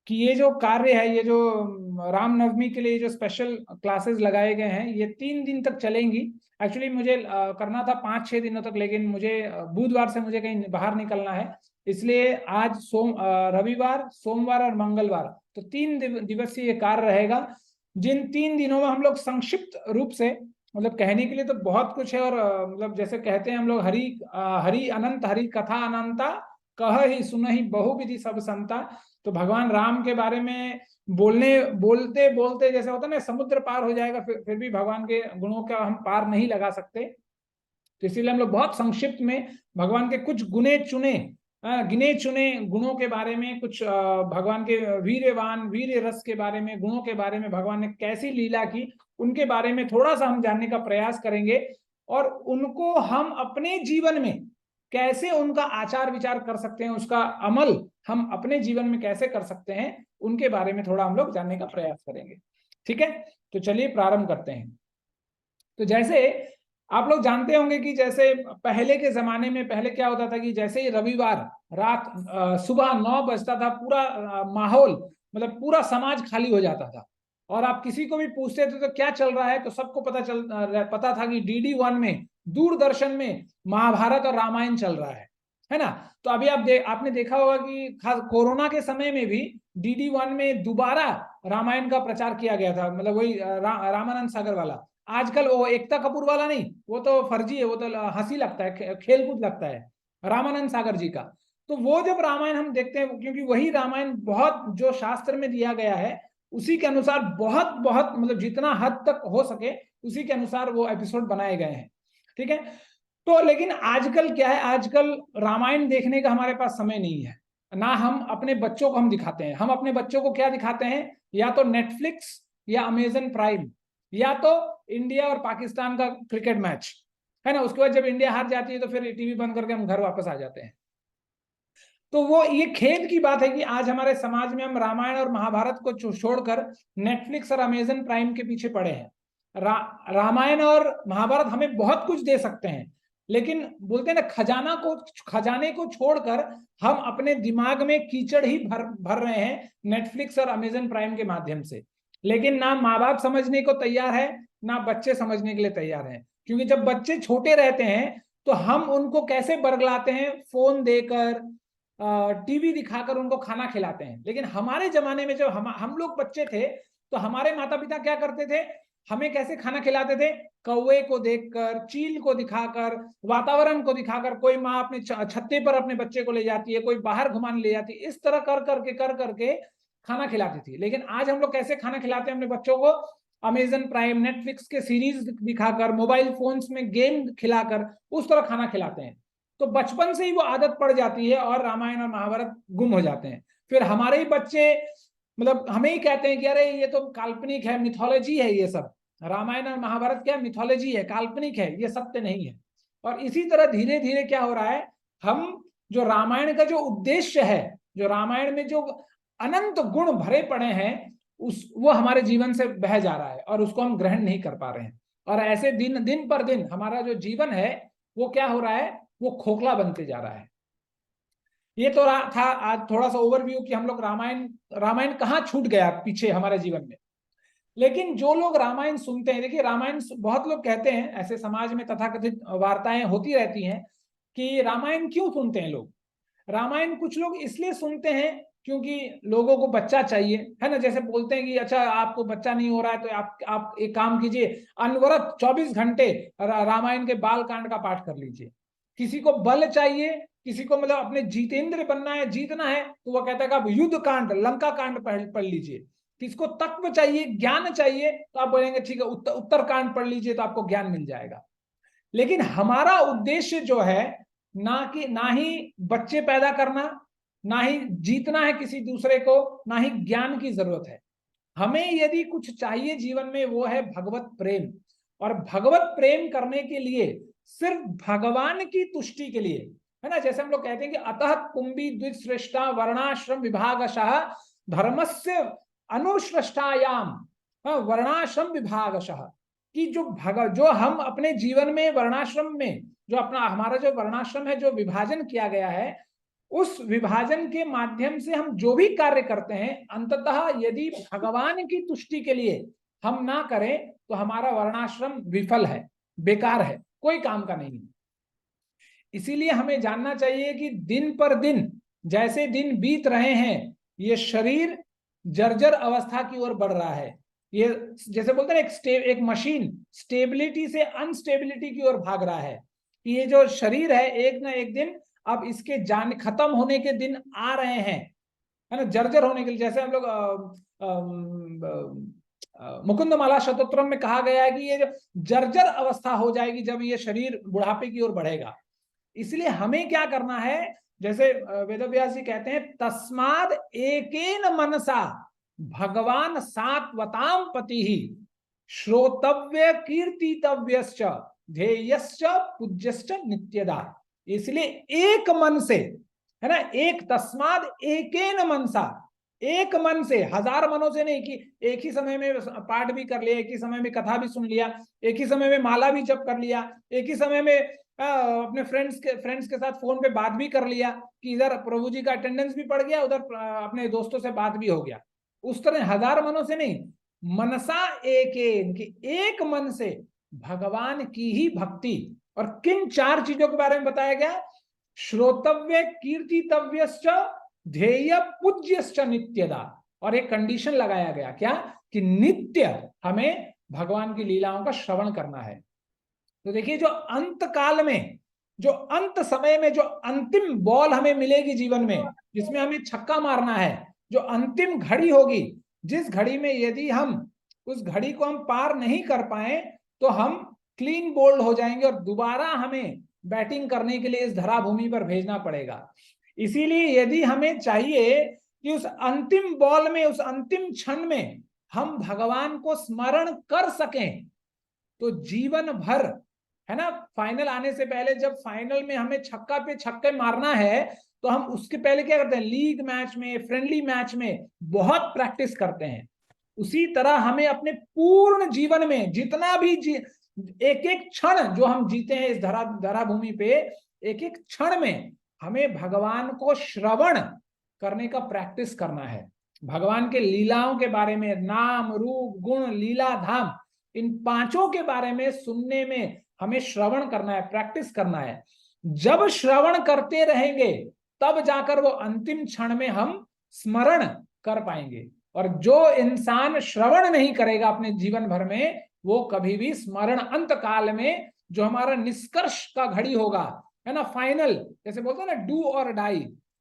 कि ये जो कार्य है, ये जो रामनवमी के लिए जो स्पेशल क्लासेस लगाए गए हैं, ये 3 दिन तक चलेंगी। एक्चुअली मुझे करना था 5-6 दिनों तक, लेकिन मुझे बुधवार से मुझे कहीं बाहर निकलना है, इसलिए आज रविवार, सोमवार और मंगलवार, तो 3 दिवसीय ये कार्य रहेगा। जिन 3 दिनों में हम लोग संक्षिप्त रूप से, मतलब कहने के लिए तो बहुत कुछ है, और मतलब जैसे कहते हैं हम लोग, हरि अनंत, हरि कथा अनंता, कह ही सुन ही बहुविधि सब संता। तो भगवान राम के बारे में बोलते बोलते जैसे होता है ना, समुद्र पार हो जाएगा, फिर भी भगवान के गुणों का हम पार नहीं लगा सकते। तो इसीलिए हम लोग बहुत संक्षिप्त में भगवान के कुछ गिने चुने गुणों के बारे में, कुछ भगवान के वीर रस के बारे में, गुणों के बारे में, भगवान ने कैसी लीला की, उनके बारे में थोड़ा सा हम जानने का प्रयास करेंगे। और उनको हम अपने जीवन में कैसे उनका आचार विचार कर सकते हैं, उसका अमल हम अपने जीवन में कैसे कर सकते हैं, उनके बारे में थोड़ा हम लोग जानने का प्रयास करेंगे। ठीक है, तो चलिए प्रारंभ करते हैं। तो जैसे आप लोग जानते होंगे कि जैसे पहले के जमाने में, पहले क्या होता था कि जैसे ही रविवार रात सुबह 9 बजता था, पूरा माहौल, मतलब पूरा समाज खाली हो जाता था, और आप किसी को भी पूछते थे तो क्या चल रहा है, तो सबको पता था कि DD1 में, दूरदर्शन में महाभारत और रामायण चल रहा है ना। तो अभी आपने देखा होगा कि खास कोरोना के समय में भी DD1 में दोबारा रामायण का प्रचार किया गया था, मतलब वही रामानंद सागर वाला। आजकल वो एकता कपूर वाला नहीं, वो तो फर्जी है, वो तो हंसी लगता है, खेल कूद लगता है, रामानंद सागर जी का। तो वो जब रामायण हम देखते हैं, क्योंकि वही रामायण बहुत जो शास्त्र में दिया गया है उसी के अनुसार, बहुत बहुत मतलब जितना हद तक हो सके उसी के अनुसार वो एपिसोड बनाए गए हैं। ठीक है, तो लेकिन आजकल क्या है, आजकल रामायण देखने का हमारे पास समय नहीं है ना। हम अपने बच्चों को हम दिखाते हैं, हम अपने बच्चों को क्या दिखाते हैं, या तो नेटफ्लिक्स या अमेजन प्राइम, या तो इंडिया और पाकिस्तान का क्रिकेट मैच, है ना। उसके बाद जब इंडिया हार जाती है तो फिर टीवी बंद करके हम घर वापस आ जाते हैं। तो वो ये खेद की बात है कि आज हमारे समाज में हम रामायण और महाभारत को छोड़कर नेटफ्लिक्स और अमेजन प्राइम के पीछे पड़े हैं। रामायण और महाभारत हमें बहुत कुछ दे सकते हैं, लेकिन बोलते हैं ना, खजाने को छोड़कर हम अपने दिमाग में कीचड़ ही भर रहे हैं नेटफ्लिक्स और अमेजन प्राइम के माध्यम से। लेकिन ना माँ बाप समझने को तैयार है, ना बच्चे समझने के लिए तैयार हैं। क्योंकि जब बच्चे छोटे रहते हैं तो हम उनको कैसे बरगलाते हैं, फोन देकर, टीवी दिखाकर उनको खाना खिलाते हैं। लेकिन हमारे जमाने में जब हम लोग बच्चे थे, तो हमारे माता पिता क्या करते थे, हमें कैसे खाना खिलाते थे, कौवे को देखकर, चील को दिखाकर, वातावरण को दिखाकर। कोई माँ अपने छत्ते पर अपने बच्चे को ले जाती है, कोई बाहर घुमाने ले जाती है, इस तरह कर करके खाना खिलाती थी। लेकिन आज हम लोग कैसे खाना खिलाते हैं अपने बच्चों को, अमेजन प्राइम, नेटफ्लिक्स के सीरीज दिखाकर, मोबाइल फोन्स में गेम खिलाकर, उस तरह खाना खिलाते हैं। तो बचपन से ही वो आदत पड़ जाती है और रामायण और महाभारत गुम हो जाते हैं। फिर हमारे ही बच्चे मतलब हमें ही कहते हैं कि अरे ये तो काल्पनिक है, मिथोलॉजी है ये सब। रामायण और महाभारत क्या मिथोलॉजी है, काल्पनिक है, ये सत्य नहीं है। और इसी तरह धीरे धीरे क्या हो रहा है, हम जो रामायण का जो उद्देश्य है, जो रामायण में जो अनंत गुण भरे पड़े हैं, वो हमारे जीवन से बह जा रहा है और उसको हम ग्रहण नहीं कर पा रहे हैं। और ऐसे दिन दिन पर दिन हमारा जो जीवन है वो क्या हो रहा है, वो खोखला बनते जा रहा है। ये तो था आज थोड़ा सा ओवरव्यू कि हम लोग रामायण रामायण कहाँ छूट गया पीछे हमारे जीवन में। लेकिन जो लोग रामायण सुनते हैं, देखिए रामायण, बहुत लोग कहते हैं, ऐसे समाज में तथाकथित वार्ताएं होती रहती हैं कि रामायण क्यों सुनते हैं लोग। रामायण कुछ लोग इसलिए सुनते हैं क्योंकि लोगों को बच्चा चाहिए, है ना। जैसे बोलते हैं कि अच्छा आपको बच्चा नहीं हो रहा है तो आप एक काम कीजिए, अनवरत 24 घंटे रामायण के बाल कांड का पाठ कर लीजिए। किसी को बल चाहिए, किसी को मतलब अपने जीतेंद्र बनना है, जीतना है, तो वह कहता है कि आप युद्ध कांड, लंका कांड पढ़ लीजिए। किसको तत्व चाहिए, ज्ञान चाहिए, तो आप बोलेंगे ठीक है उत्तर कांड पढ़ लीजिए तो आपको ज्ञान मिल जाएगा। लेकिन हमारा उद्देश्य जो है, ना ही बच्चे पैदा करना, ना ही जीतना है किसी दूसरे को, ना ही ज्ञान की जरूरत है। हमें यदि कुछ चाहिए जीवन में वो है भगवत प्रेम। और भगवत प्रेम करने के लिए, सिर्फ भगवान की तुष्टि के लिए, है ना। जैसे हम लोग कहते हैं कि अतः कुंभी द्विश्रेष्ठा वर्णाश्रम विभागशः धर्मस्य अनुश्रेष्ठायाम, वर्णाश्रम विभागशः, कि जो हम अपने जीवन में वर्णाश्रम में, जो अपना हमारा जो वर्णाश्रम है, जो विभाजन किया गया है, उस विभाजन के माध्यम से हम जो भी कार्य करते हैं, अंततः यदि भगवान की तुष्टि के लिए हम ना करें तो हमारा वर्णाश्रम विफल है, बेकार है, कोई काम का नहीं है। इसीलिए हमें जानना चाहिए कि दिन पर दिन जैसे दिन बीत रहे हैं, ये शरीर जर्जर अवस्था की ओर बढ़ रहा है। ये जैसे बोलते हैं एक मशीन स्टेबिलिटी से अनस्टेबिलिटी की ओर भाग रहा है। ये जो शरीर है एक ना एक दिन अब इसके जान खत्म होने के दिन आ रहे हैं, है ना, जर्जर होने के लिए। जैसे हम लोग मुकुंदमाला शतोत्रम में कहा गया है कि ये जो जर्जर अवस्था हो जाएगी जब ये शरीर बुढ़ापे की ओर बढ़ेगा। इसलिए हमें क्या करना है, जैसे वेदव्यास जी कहते हैं, तस्माद एकेन मनसा भगवान सात्वताम पति ही श्रोतव्य कीर्तितव्यश्च ध्येयश्च पूज्यश्च नित्यदा। इसलिए एक मन से, है ना, एक तस्माद एकेन मनसा, एक मन से, हजार मनों से नहीं कि एक ही समय में पाठ भी कर लिया, एक ही समय में कथा भी सुन लिया, एक ही समय में माला भी जप कर लिया, एक ही समय में अपने फ्रेंड्स के साथ फोन पे बात भी कर लिया कि इधर प्रभु जी का अटेंडेंस भी पड़ गया, उधर अपने दोस्तों से बात भी हो गया। उस तरह हजार मनों से नहीं, मनसा एक मन से भगवान की ही भक्ति। और किन चार चीजों के बारे में बताया गया, श्रोतव्य कीर्तितव्यश्च ध्येय पूज्यश्च नित्यदा। और एक कंडीशन लगाया गया, क्या, कि नित्य हमें भगवान की लीलाओं का श्रवण करना है। तो देखिए, जो अंत काल में, जो अंत समय में जो अंतिम बॉल हमें मिलेगी जीवन में, जिसमें हमें छक्का मारना है, जो अंतिम घड़ी होगी, जिस घड़ी में यदि हम उस घड़ी को हम पार नहीं कर पाए तो हम क्लीन बोल्ड हो जाएंगे और दोबारा हमें बैटिंग करने के लिए इस धराभूमि पर भेजना पड़ेगा। इसीलिए यदि हमें चाहिए कि उस अंतिम बॉल में, उस अंतिम क्षण में हम भगवान को स्मरण कर सकें, तो जीवन भर, है ना, फाइनल आने से पहले जब फाइनल में हमें छक्का पे छक्के मारना है तो हम उसके पहले क्या करते हैं, लीग मैच में, फ्रेंडली मैच में बहुत प्रैक्टिस करते हैं। उसी तरह हमें अपने पूर्ण जीवन में जितना भी एक एक क्षण जो हम जीते हैं इस धराभूमि पे, एक एक क्षण में हमें भगवान को श्रवण करने का प्रैक्टिस करना है। भगवान के लीलाओं के बारे में, नाम रूप गुण लीला धाम, इन पांचों के बारे में सुनने में हमें श्रवण करना है, प्रैक्टिस करना है। जब श्रवण करते रहेंगे तब जाकर वो अंतिम क्षण में हम स्मरण कर पाएंगे। और जो इंसान श्रवण नहीं करेगा अपने जीवन भर में, वो कभी भी स्मरण अंत काल में जो हमारा निष्कर्ष का घड़ी होगा, है ना, फाइनल, जैसे बोलते हैं ना, डू और डाई,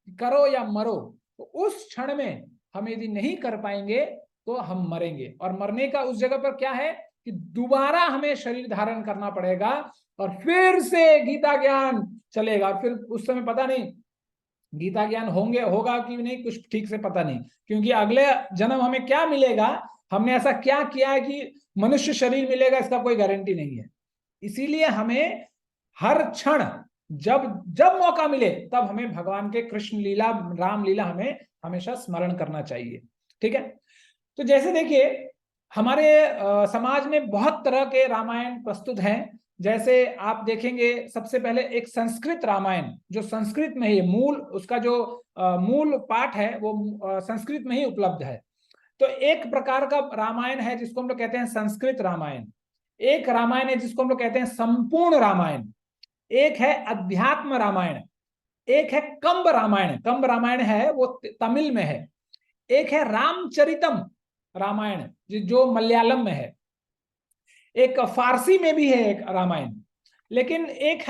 करो या मरो, तो उस क्षण में हम यदि नहीं कर पाएंगे तो हम मरेंगे। और मरने का उस जगह पर क्या है कि दोबारा हमें शरीर धारण करना पड़ेगा और फिर से गीता ज्ञान चलेगा। फिर उस समय पता नहीं गीता ज्ञान होगा कि नहीं, कुछ ठीक से पता नहीं, क्योंकि अगले जन्म हमें क्या मिलेगा, हमने ऐसा क्या किया है कि मनुष्य शरीर मिलेगा, इसका कोई गारंटी नहीं है। इसीलिए हमें हर क्षण जब जब मौका मिले तब हमें भगवान के कृष्ण लीला, राम लीला हमें हमेशा स्मरण करना चाहिए। ठीक है, तो जैसे देखिए हमारे समाज में बहुत तरह के रामायण प्रस्तुत हैं। जैसे आप देखेंगे, सबसे पहले एक संस्कृत रामायण, जो संस्कृत में ही मूल, उसका जो मूल पाठ है वो संस्कृत में ही उपलब्ध है। तो एक प्रकार का रामायण है जिसको हम लोग कहते हैं संस्कृत रामायण, एक रामायण है जिसको हम लोग कहते हैं संपूर्ण रामायण, एक है अध्यात्म रामायण, एक है कंब रामायण, कंब रामायण है वो तमिल में है, एक है रामचरितम रामायण जो मलयालम में है, एक फारसी में भी है एक रामायण, लेकिन एक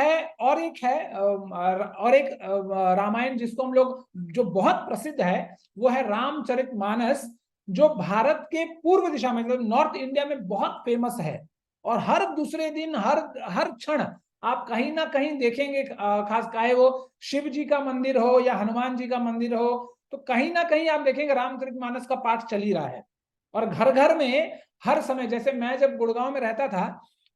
रामायण जिसको हम लोग, जो बहुत प्रसिद्ध है, वो है रामचरितमानस, जो भारत के पूर्व दिशा में, मतलब नॉर्थ इंडिया में बहुत फेमस है। और हर दूसरे दिन, हर क्षण आप कहीं ना कहीं देखेंगे, खास चाहे वो शिव जी का मंदिर हो या हनुमान जी का मंदिर हो, तो कहीं ना कहीं आप देखेंगे रामचरितमानस का पाठ चल ही रहा है। और घर घर में हर समय, जैसे मैं जब गुड़गांव में रहता था,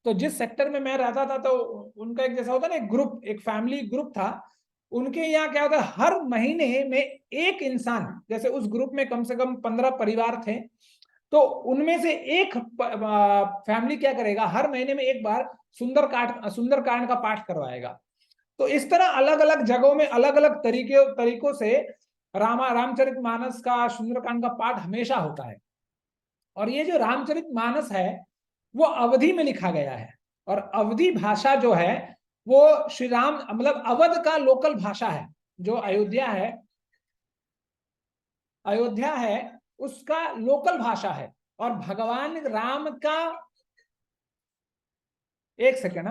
तो जिस सेक्टर में मैं रहता था, तो उनका एक जैसा होता ना, एक ग्रुप, एक फैमिली ग्रुप था। उनके यहाँ क्या होता है, हर महीने में एक इंसान, जैसे उस ग्रुप में कम से कम 15 परिवार थे, तो उनमें से एक फैमिली क्या करेगा, हर महीने में एक बार सुंदरकांड का पाठ करवाएगा। तो इस तरह अलग अलग जगहों में अलग अलग तरीकों से रामचरितमानस का, सुंदरकांड का पाठ हमेशा होता है। और ये जो रामचरितमानस है वो अवधि में लिखा गया है, और अवधि भाषा जो है वो श्री राम मतलब अवध का लोकल भाषा है। जो अयोध्या है उसका लोकल भाषा है। और भगवान राम का, एक सेकेंड,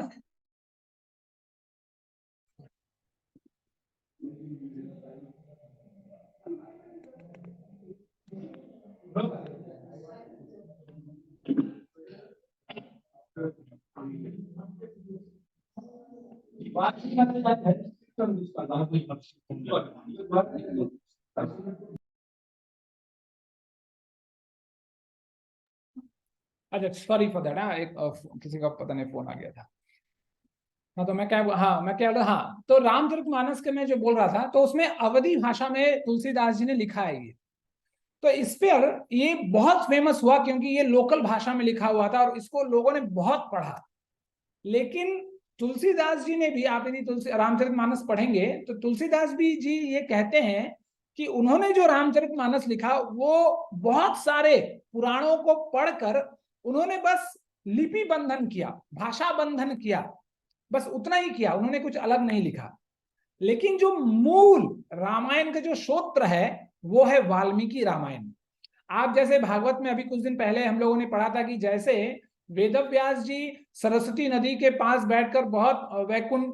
अच्छा सॉरी फॉर दैट। एक किसी का पता नहीं फोन आ गया था। हाँ तो मैं क्या बोला, हाँ तो रामचरितमानस के मैं जो बोल रहा था, तो उसमें अवधि भाषा में तुलसीदास जी ने लिखा है ये। तो इस पर ये बहुत फेमस हुआ क्योंकि ये लोकल भाषा में लिखा हुआ था और इसको लोगों ने बहुत पढ़ा। लेकिन तुलसीदास जी ने भी, आप यदि रामचरितमानस पढ़ेंगे तो तुलसीदास भी जी ये कहते हैं कि उन्होंने जो रामचरितमानस लिखा वो बहुत सारे पुराणों को पढ़कर उन्होंने बस लिपि बंधन किया, भाषा बंधन किया, बस उतना ही किया, उन्होंने कुछ अलग नहीं लिखा। लेकिन जो मूल रामायण का जो सूत्र है वो है वाल्मीकि रामायण। आप जैसे भागवत में अभी कुछ दिन पहले हम लोगों ने पढ़ा था कि जैसे वेदव्यास जी सरस्वती नदी के पास बैठकर बहुत वैकुंठ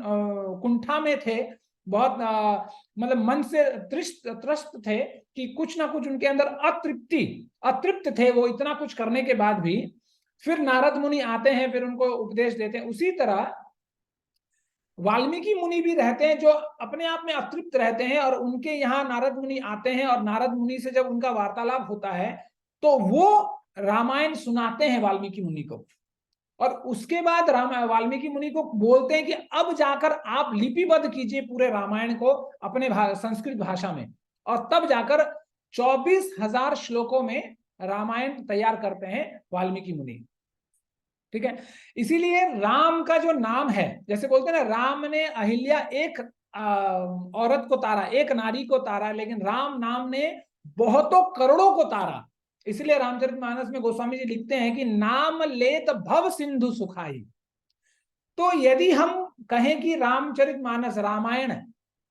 कुंठा में थे, बहुत मतलब मन से त्रस्त थे कि कुछ ना कुछ उनके अंदर अतृप्त थे वो, इतना कुछ करने के बाद भी। फिर नारद मुनि आते हैं, फिर उनको उपदेश देते हैं। उसी तरह वाल्मीकि मुनि भी रहते हैं जो अपने आप में अतृप्त रहते हैं, और उनके यहाँ नारद मुनि आते हैं, और नारद मुनि से जब उनका वार्तालाप होता है तो वो रामायण सुनाते हैं वाल्मीकि मुनि को। और उसके बाद वाल्मीकि मुनि को बोलते हैं कि अब जाकर आप लिपिबद्ध कीजिए पूरे रामायण को अपने संस्कृत भाषा में। और तब जाकर 24,000 श्लोकों में रामायण तैयार करते हैं वाल्मीकि मुनि। ठीक है, इसीलिए राम का जो नाम है, जैसे बोलते हैं ना, राम ने अहिल्या एक औरत को तारा, एक नारी को तारा, लेकिन राम नाम ने बहुतों करोड़ों को तारा। इसलिए रामचरितमानस में गोस्वामी जी लिखते हैं कि नाम लेत भव सिंधु सुखाई। तो यदि हम कहें कि रामचरितमानस, रामायण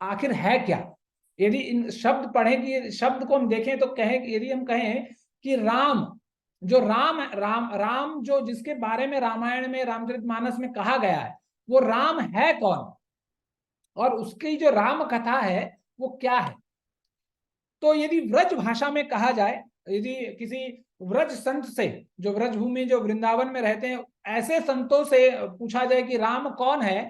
आखिर है क्या, यदि इन शब्द पढ़ें कि शब्द को हम देखें तो कहें, यदि हम कहें कि राम जो राम जो जिसके बारे में रामायण में, रामचरितमानस में कहा गया है, वो राम है कौन, और उसकी जो राम कथा है वो क्या है। तो यदि व्रज भाषा में कहा जाए, यदि किसी व्रज संत से, जो व्रज भूमि, जो वृंदावन में रहते हैं, ऐसे संतों से पूछा जाए कि राम कौन है,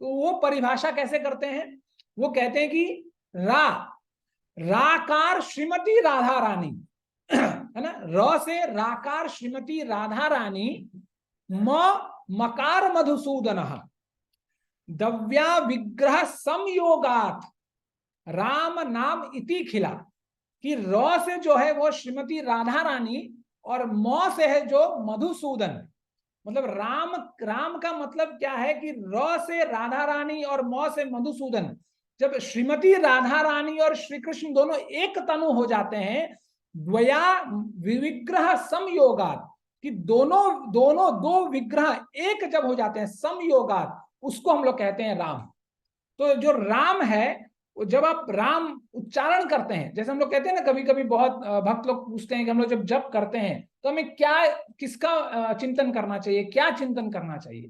तो वो परिभाषा कैसे करते हैं। वो कहते हैं कि राकार श्रीमती राधा रानी, है ना, र से राकार श्रीमती राधा रानी, मकार मधुसूदन, दव्या विग्रह संयोगात राम नाम इति खिला। कि र से जो है वो श्रीमती राधा रानी, और म से है जो मधुसूदन। मतलब राम का मतलब क्या है कि र से राधा रानी और म से मधुसूदन। जब श्रीमती राधा रानी और श्री कृष्ण दोनों एक तनु हो जाते हैं, द्वया विग्रह समयोगात, कि दोनों दो विग्रह एक जब हो जाते हैं समयोगात, उसको हम लोग कहते हैं राम। तो जो राम है, जब आप राम उच्चारण करते हैं, जैसे हम लोग कहते हैं ना, कभी कभी बहुत भक्त लोग पूछते हैं कि हम लोग जब जप करते हैं तो हमें क्या, किसका चिंतन करना चाहिए, क्या चिंतन करना चाहिए।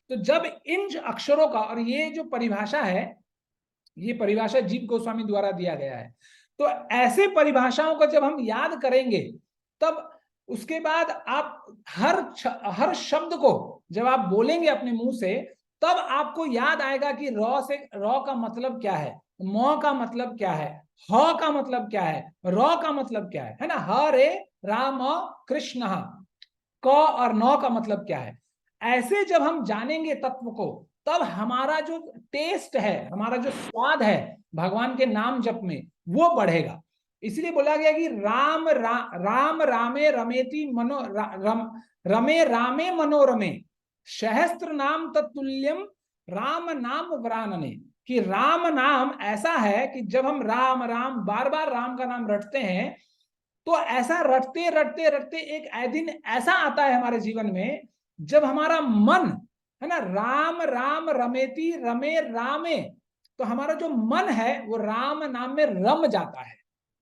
तो जब इन अक्षरों का, और ये जो परिभाषा है, ये परिभाषा जीव गोस्वामी द्वारा दिया गया है, तो ऐसे परिभाषाओं को जब हम याद करेंगे, तब उसके बाद आप हर शब्द को जब आप बोलेंगे अपने मुंह से, तब आपको याद आएगा कि र का मतलब क्या है, म का मतलब क्या है, ह का मतलब क्या है, र का मतलब क्या है ना, हरे राम कृष्ण, क और न का मतलब क्या है। ऐसे जब हम जानेंगे तत्व को, तब हमारा जो टेस्ट है, हमारा जो स्वाद है भगवान के नाम जप में, वो बढ़ेगा। इसलिए बोला गया कि राम रामे रमेति मनो रमे रामे मनोरमे सहस्त्र नाम तत्तुल्यम राम नाम वरानने। कि राम नाम ऐसा है कि जब हम राम राम बार बार राम का नाम रटते हैं तो ऐसा रटते रटते रटते एक दिन ऐसा आता है हमारे जीवन में जब हमारा मन है ना, राम राम रमेति रमे रामे, तो हमारा जो मन है वो राम नाम में रम जाता है।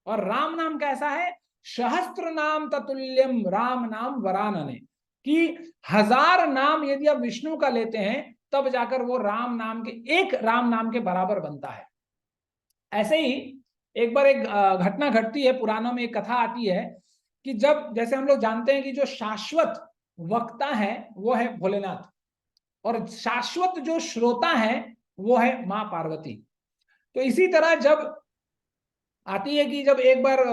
और राम नाम कैसा है, सहस्त्र नाम ततुल्यम राम नाम वरानने, कि 1000 नाम यदि आप विष्णु का लेते हैं तब जाकर वो राम नाम के, एक राम नाम के बराबर बनता है। ऐसे ही एक बार एक घटना घटती है, पुराणों में एक कथा आती है कि जब, जैसे हम लोग जानते हैं कि जो शाश्वत वक्ता है वो है भोलेनाथ, और शाश्वत जो श्रोता है वो है मां पार्वती। तो इसी तरह जब आती है कि जब एक बार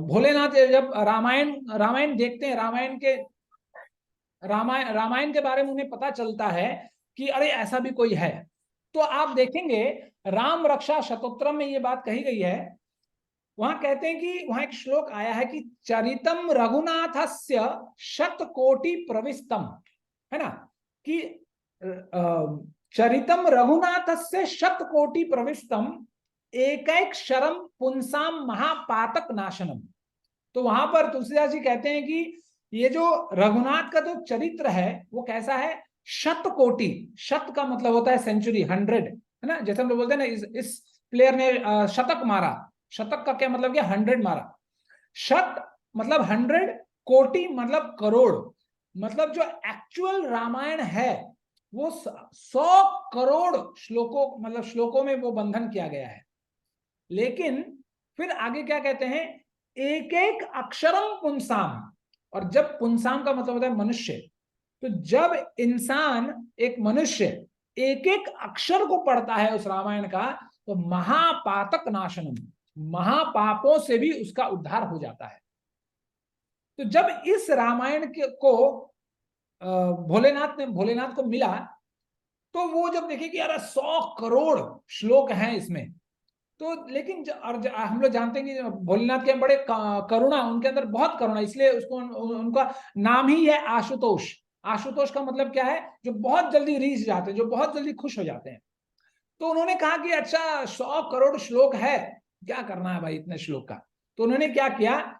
भोलेनाथ जब रामायण रामायण देखते हैं, रामायण के बारे में उन्हें पता चलता है कि अरे ऐसा भी कोई है। तो आप देखेंगे राम रक्षा शतोत्रम में ये बात कही गई है। वहां कहते हैं कि वहां एक श्लोक आया है कि चरितम रघुनाथस्य शतकोटि प्रविष्टम, है ना, कि चरितम रघुनाथस्य शतकोटि प्रविष्टम एक एक शरम पुंसाम महापातक नाशनम। तो वहां पर तुलसीदास जी कहते हैं कि ये जो रघुनाथ का जो चरित्र है वो कैसा है, शतकोटि, शत का मतलब होता है सेंचुरी, 100, है ना, जैसे हम लोग बोलते हैं ना इस प्लेयर ने शतक मारा, शतक का क्या मतलब, क्या 100 मारा। शत मतलब 100, कोटि मतलब करोड़, मतलब जो एक्चुअल रामायण है वो 100 करोड़ श्लोकों, मतलब श्लोकों में वो बंधन किया गया है। लेकिन फिर आगे क्या कहते हैं, एक एक अक्षरम पुंसाम, और जब पुंसाम का मतलब होता है मनुष्य, तो जब इंसान, एक मनुष्य एक एक अक्षर को पढ़ता है उस रामायण का, तो महापातक नाशनम, महापापों से भी उसका उद्धार हो जाता है। तो जब इस रामायण को भोलेनाथ को मिला, तो वो जब देखे कि यार 100 करोड़ श्लोक हैं इसमें, तो लेकिन हम लोग जानते हैं कि भोलेनाथ के बड़े करुणा, उनके अंदर बहुत करुणा, इसलिए उसको उनका नाम ही है आशुतोष। आशुतोष का मतलब क्या है, जो बहुत जल्दी रीझ जाते हैं, जो बहुत जल्दी खुश हो जाते हैं। तो उन्होंने कहा कि अच्छा 100 करोड़ श्लोक है, क्या करना है भाई इतने श्लोक का। तो उन्होंने क्या किया,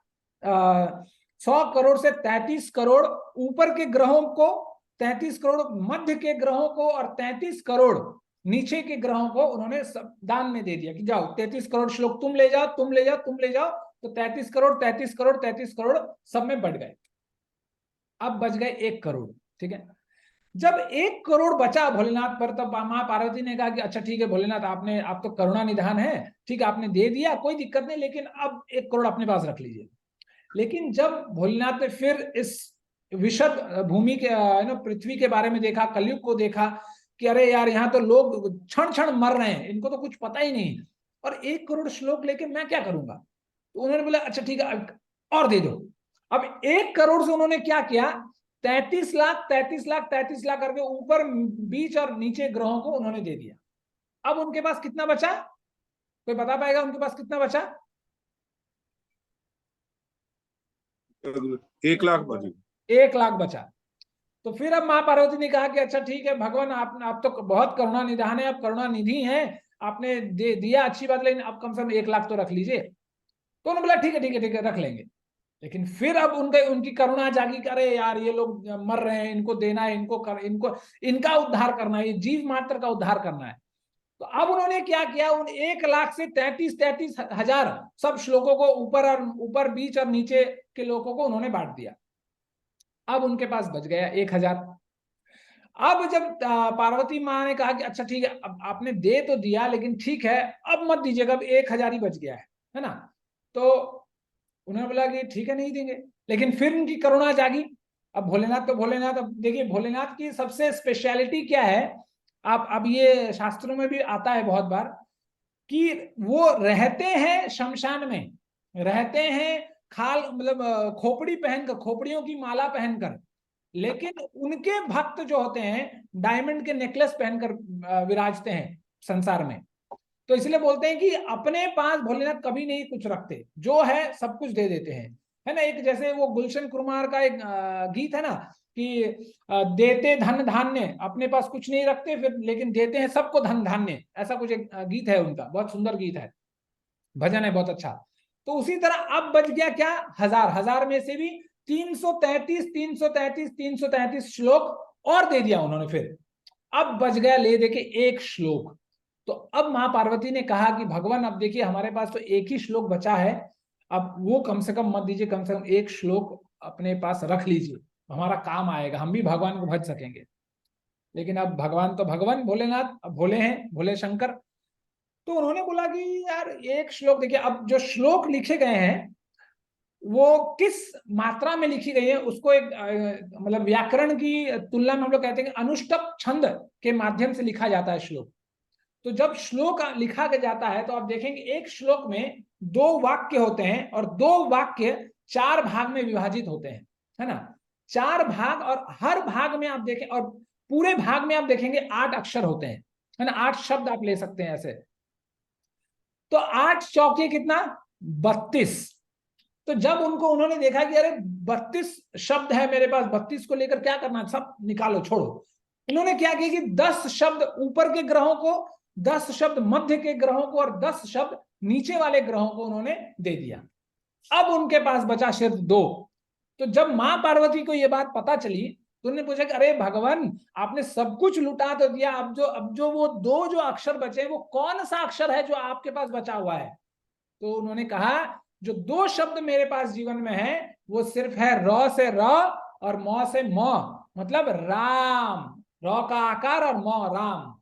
100 करोड़ से 33 करोड़ ऊपर के ग्रहों को, 33 करोड़ मध्य के ग्रहों को, और 33 करोड़ नीचे के ग्रहों को उन्होंने सब दान में दे दिया कि जाओ 33 करोड़ श्लोक तुम ले जाओ, तुम ले जाओ, तुम ले जाओ। तो 33 करोड़ 33 करोड़ 33 करोड़ सब में बढ़ गए। अब बच गए 1 करोड़, ठीक है। जब 1 करोड़ बचा भोलेनाथ पर, तब मां पार्वती ने कहा कि अच्छा ठीक है भोलेनाथ, आपने, आप तो करुणा निधान है, ठीक है आपने दे दिया, कोई दिक्कत नहीं, लेकिन अब 1 करोड़ अपने पास रख लीजिए। लेकिन जब भोलेनाथ ने फिर इस विशद भूमि के, पृथ्वी के बारे में देखा, कलयुग को देखा कि अरे यार यहाँ तो लोग क्षण क्षण मर रहे हैं, इनको तो कुछ पता ही नहीं, और 1 करोड़ श्लोक लेके मैं क्या करूंगा। तो उन्होंने बोला अच्छा ठीक है और दे दो। अब 1 करोड़ से उन्होंने क्या किया, 33 लाख 33 लाख 33 लाख करके ऊपर, बीच और नीचे ग्रहों को उन्होंने दे दिया। अब उनके पास कितना बचा, कोई बता पाएगा उनके पास कितना बचा? 1 लाख बचे। 1 लाख बचा। तो फिर अब मां पार्वती ने कहा कि अच्छा ठीक है भगवान, आप तो बहुत करुणा निधान है, आप करुणा निधि हैं, आपने दे दिया अच्छी बात, लेकिन अब कम से कम 1 लाख तो रख लीजिए। तो उन्होंने बोला ठीक है ठीक है ठीक है रख लेंगे। लेकिन फिर अब उनकी करुणा जागी कि अरे यार ये लोग मर रहे हैं, इनको देना है, इनका उद्धार करना है, जीव मात्र का उद्धार करना है। तो अब उन्होंने क्या किया, उन 1 लाख से 33 हजार सब श्लोकों को ऊपर बीच और नीचे के लोगों को उन्होंने बांट दिया। अब उनके पास बच गया 1000। अब जब पार्वती माँ ने कहा कि अच्छा ठीक है, अब आपने दे तो दिया, लेकिन ठीक है अब मत दीजिएगा, अब 1000 ही बच गया है ना। तो उन्होंने बोला कि ठीक है नहीं देंगे। लेकिन फिर उनकी करुणा जागी। अब भोलेनाथ तो भोलेनाथ, अब देखिए भोलेनाथ की सबसे स्पेशलिटी क्या है, आप अब ये शास्त्रों में भी आता है बहुत बार कि वो रहते हैं शमशान में, रहते हैं खाल, मतलब खोपड़ी पहनकर, खोपड़ियों की माला पहनकर, लेकिन उनके भक्त जो होते हैं डायमंड के नेकलेस पहनकर विराजते हैं संसार में। तो इसलिए बोलते हैं कि अपने पास भोलेनाथ कभी नहीं कुछ रखते, जो है सब कुछ दे देते हैं, है ना। एक जैसे वो गुलशन कुमार का एक गीत है ना कि देते धन धान्य, अपने पास कुछ नहीं रखते फिर लेकिन देते हैं सबको धन धान्य, ऐसा कुछ एक गीत है उनका, बहुत सुंदर गीत है, भजन है बहुत अच्छा। तो उसी तरह अब बच गया क्या, हजार, हजार में से भी 333 श्लोक और दे दिया उन्होंने फिर, अब बच गया ले देके एक श्लोक। तो अब मां पार्वती ने कहा कि भगवान अब देखिए हमारे पास तो एक ही श्लोक बचा है, अब वो कम से कम मत दीजिए, कम से कम एक श्लोक अपने पास रख लीजिए, हमारा काम आएगा, हम भी भगवान को भज सकेंगे। लेकिन अब भगवान तो भगवान भोलेनाथ, अब भोले हैं, भोले शंकर, तो उन्होंने बोला कि यार एक श्लोक देखिए, अब जो श्लोक लिखे गए हैं वो किस मात्रा में लिखी गई है उसको एक मतलब व्याकरण की तुलना में हम लोग कहते हैं कि अनुष्टप छंद के माध्यम से लिखा जाता है श्लोक। तो जब श्लोक लिखा जाता है तो आप देखेंगे एक श्लोक में 2 वाक्य होते हैं और 2 वाक्य 4 भाग में विभाजित होते हैं, है ना, 4 भाग, और हर भाग में आप देखें, और पूरे भाग में आप देखेंगे 8 अक्षर होते हैं, है ना, 8 शब्द आप ले सकते हैं ऐसे। तो 8 चौके कितना, 32। तो जब उनको उन्होंने देखा कि अरे 32 शब्द है मेरे पास, 32 को लेकर क्या करना, सब निकालो छोड़ो, उन्होंने क्या किया कि 10 शब्द ऊपर के ग्रहों को, 10 शब्द मध्य के ग्रहों को और 10 शब्द नीचे वाले ग्रहों को उन्होंने दे दिया। अब उनके पास बचा सिर्फ 2। तो जब मां पार्वती को यह बात पता चली तो उन्होंने पूछा कि अरे भगवान आपने सब कुछ लुटा तो दिया, अब जो वो 2 जो अक्षर बचे वो कौन सा अक्षर है जो आपके पास बचा हुआ है। तो उन्होंने कहा जो 2 शब्द मेरे पास जीवन में है वो सिर्फ है र से र और म से म, मतलब राम, र का आकार और म राम।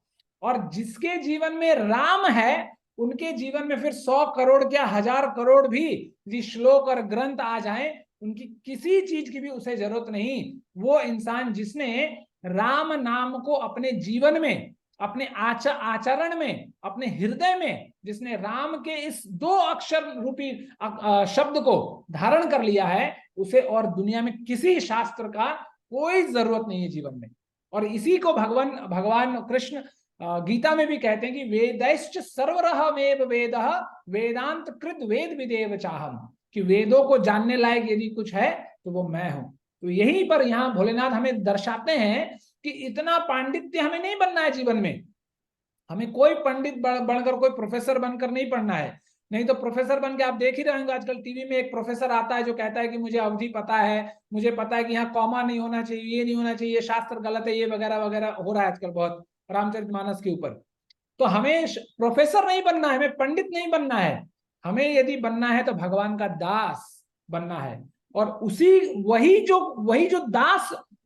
और जिसके जीवन में राम है उनके जीवन में फिर 100 करोड़ क्या 1000 करोड़ भी श्लोक और ग्रंथ आ जाए, उनकी किसी चीज की भी उसे जरूरत नहीं। वो इंसान जिसने राम नाम को अपने जीवन में, अपने आचरण में, अपने हृदय में, जिसने राम के इस 2 अक्षर रूपी शब्द को धारण कर लिया है, उसे और दुनिया में किसी शास्त्र का कोई जरूरत नहीं है जीवन में। और इसी को भगवान कृष्ण गीता में भी कहते हैं कि वेदैश्च सर्वरहमेव वेदः वेदांत कृत वेद विदेव चाहम, कि वेदों को जानने लायक यदि कुछ है तो वो मैं हूं। तो यहीं पर यहाँ भोलेनाथ हमें दर्शाते हैं कि इतना पांडित्य हमें नहीं बनना है जीवन में, हमें कोई पंडित बनकर, कोई प्रोफेसर बनकर नहीं पढ़ना है। नहीं तो प्रोफेसर बन के आप देख ही रहे होंगे आजकल टीवी में एक प्रोफेसर आता है जो कहता है कि मुझे अवधि पता है, मुझे पता है कि यहाँ कॉमा नहीं होना चाहिए, ये नहीं होना चाहिए, शास्त्र गलत है, ये वगैरह वगैरह हो रहा है आजकल बहुत रामचरितमानस के ऊपर। तो हमें प्रोफेसर नहीं बनना है, हमें पंडित नहीं बनना है, हमें यदि बनना है तो भगवान का दास बनना है। और वही जो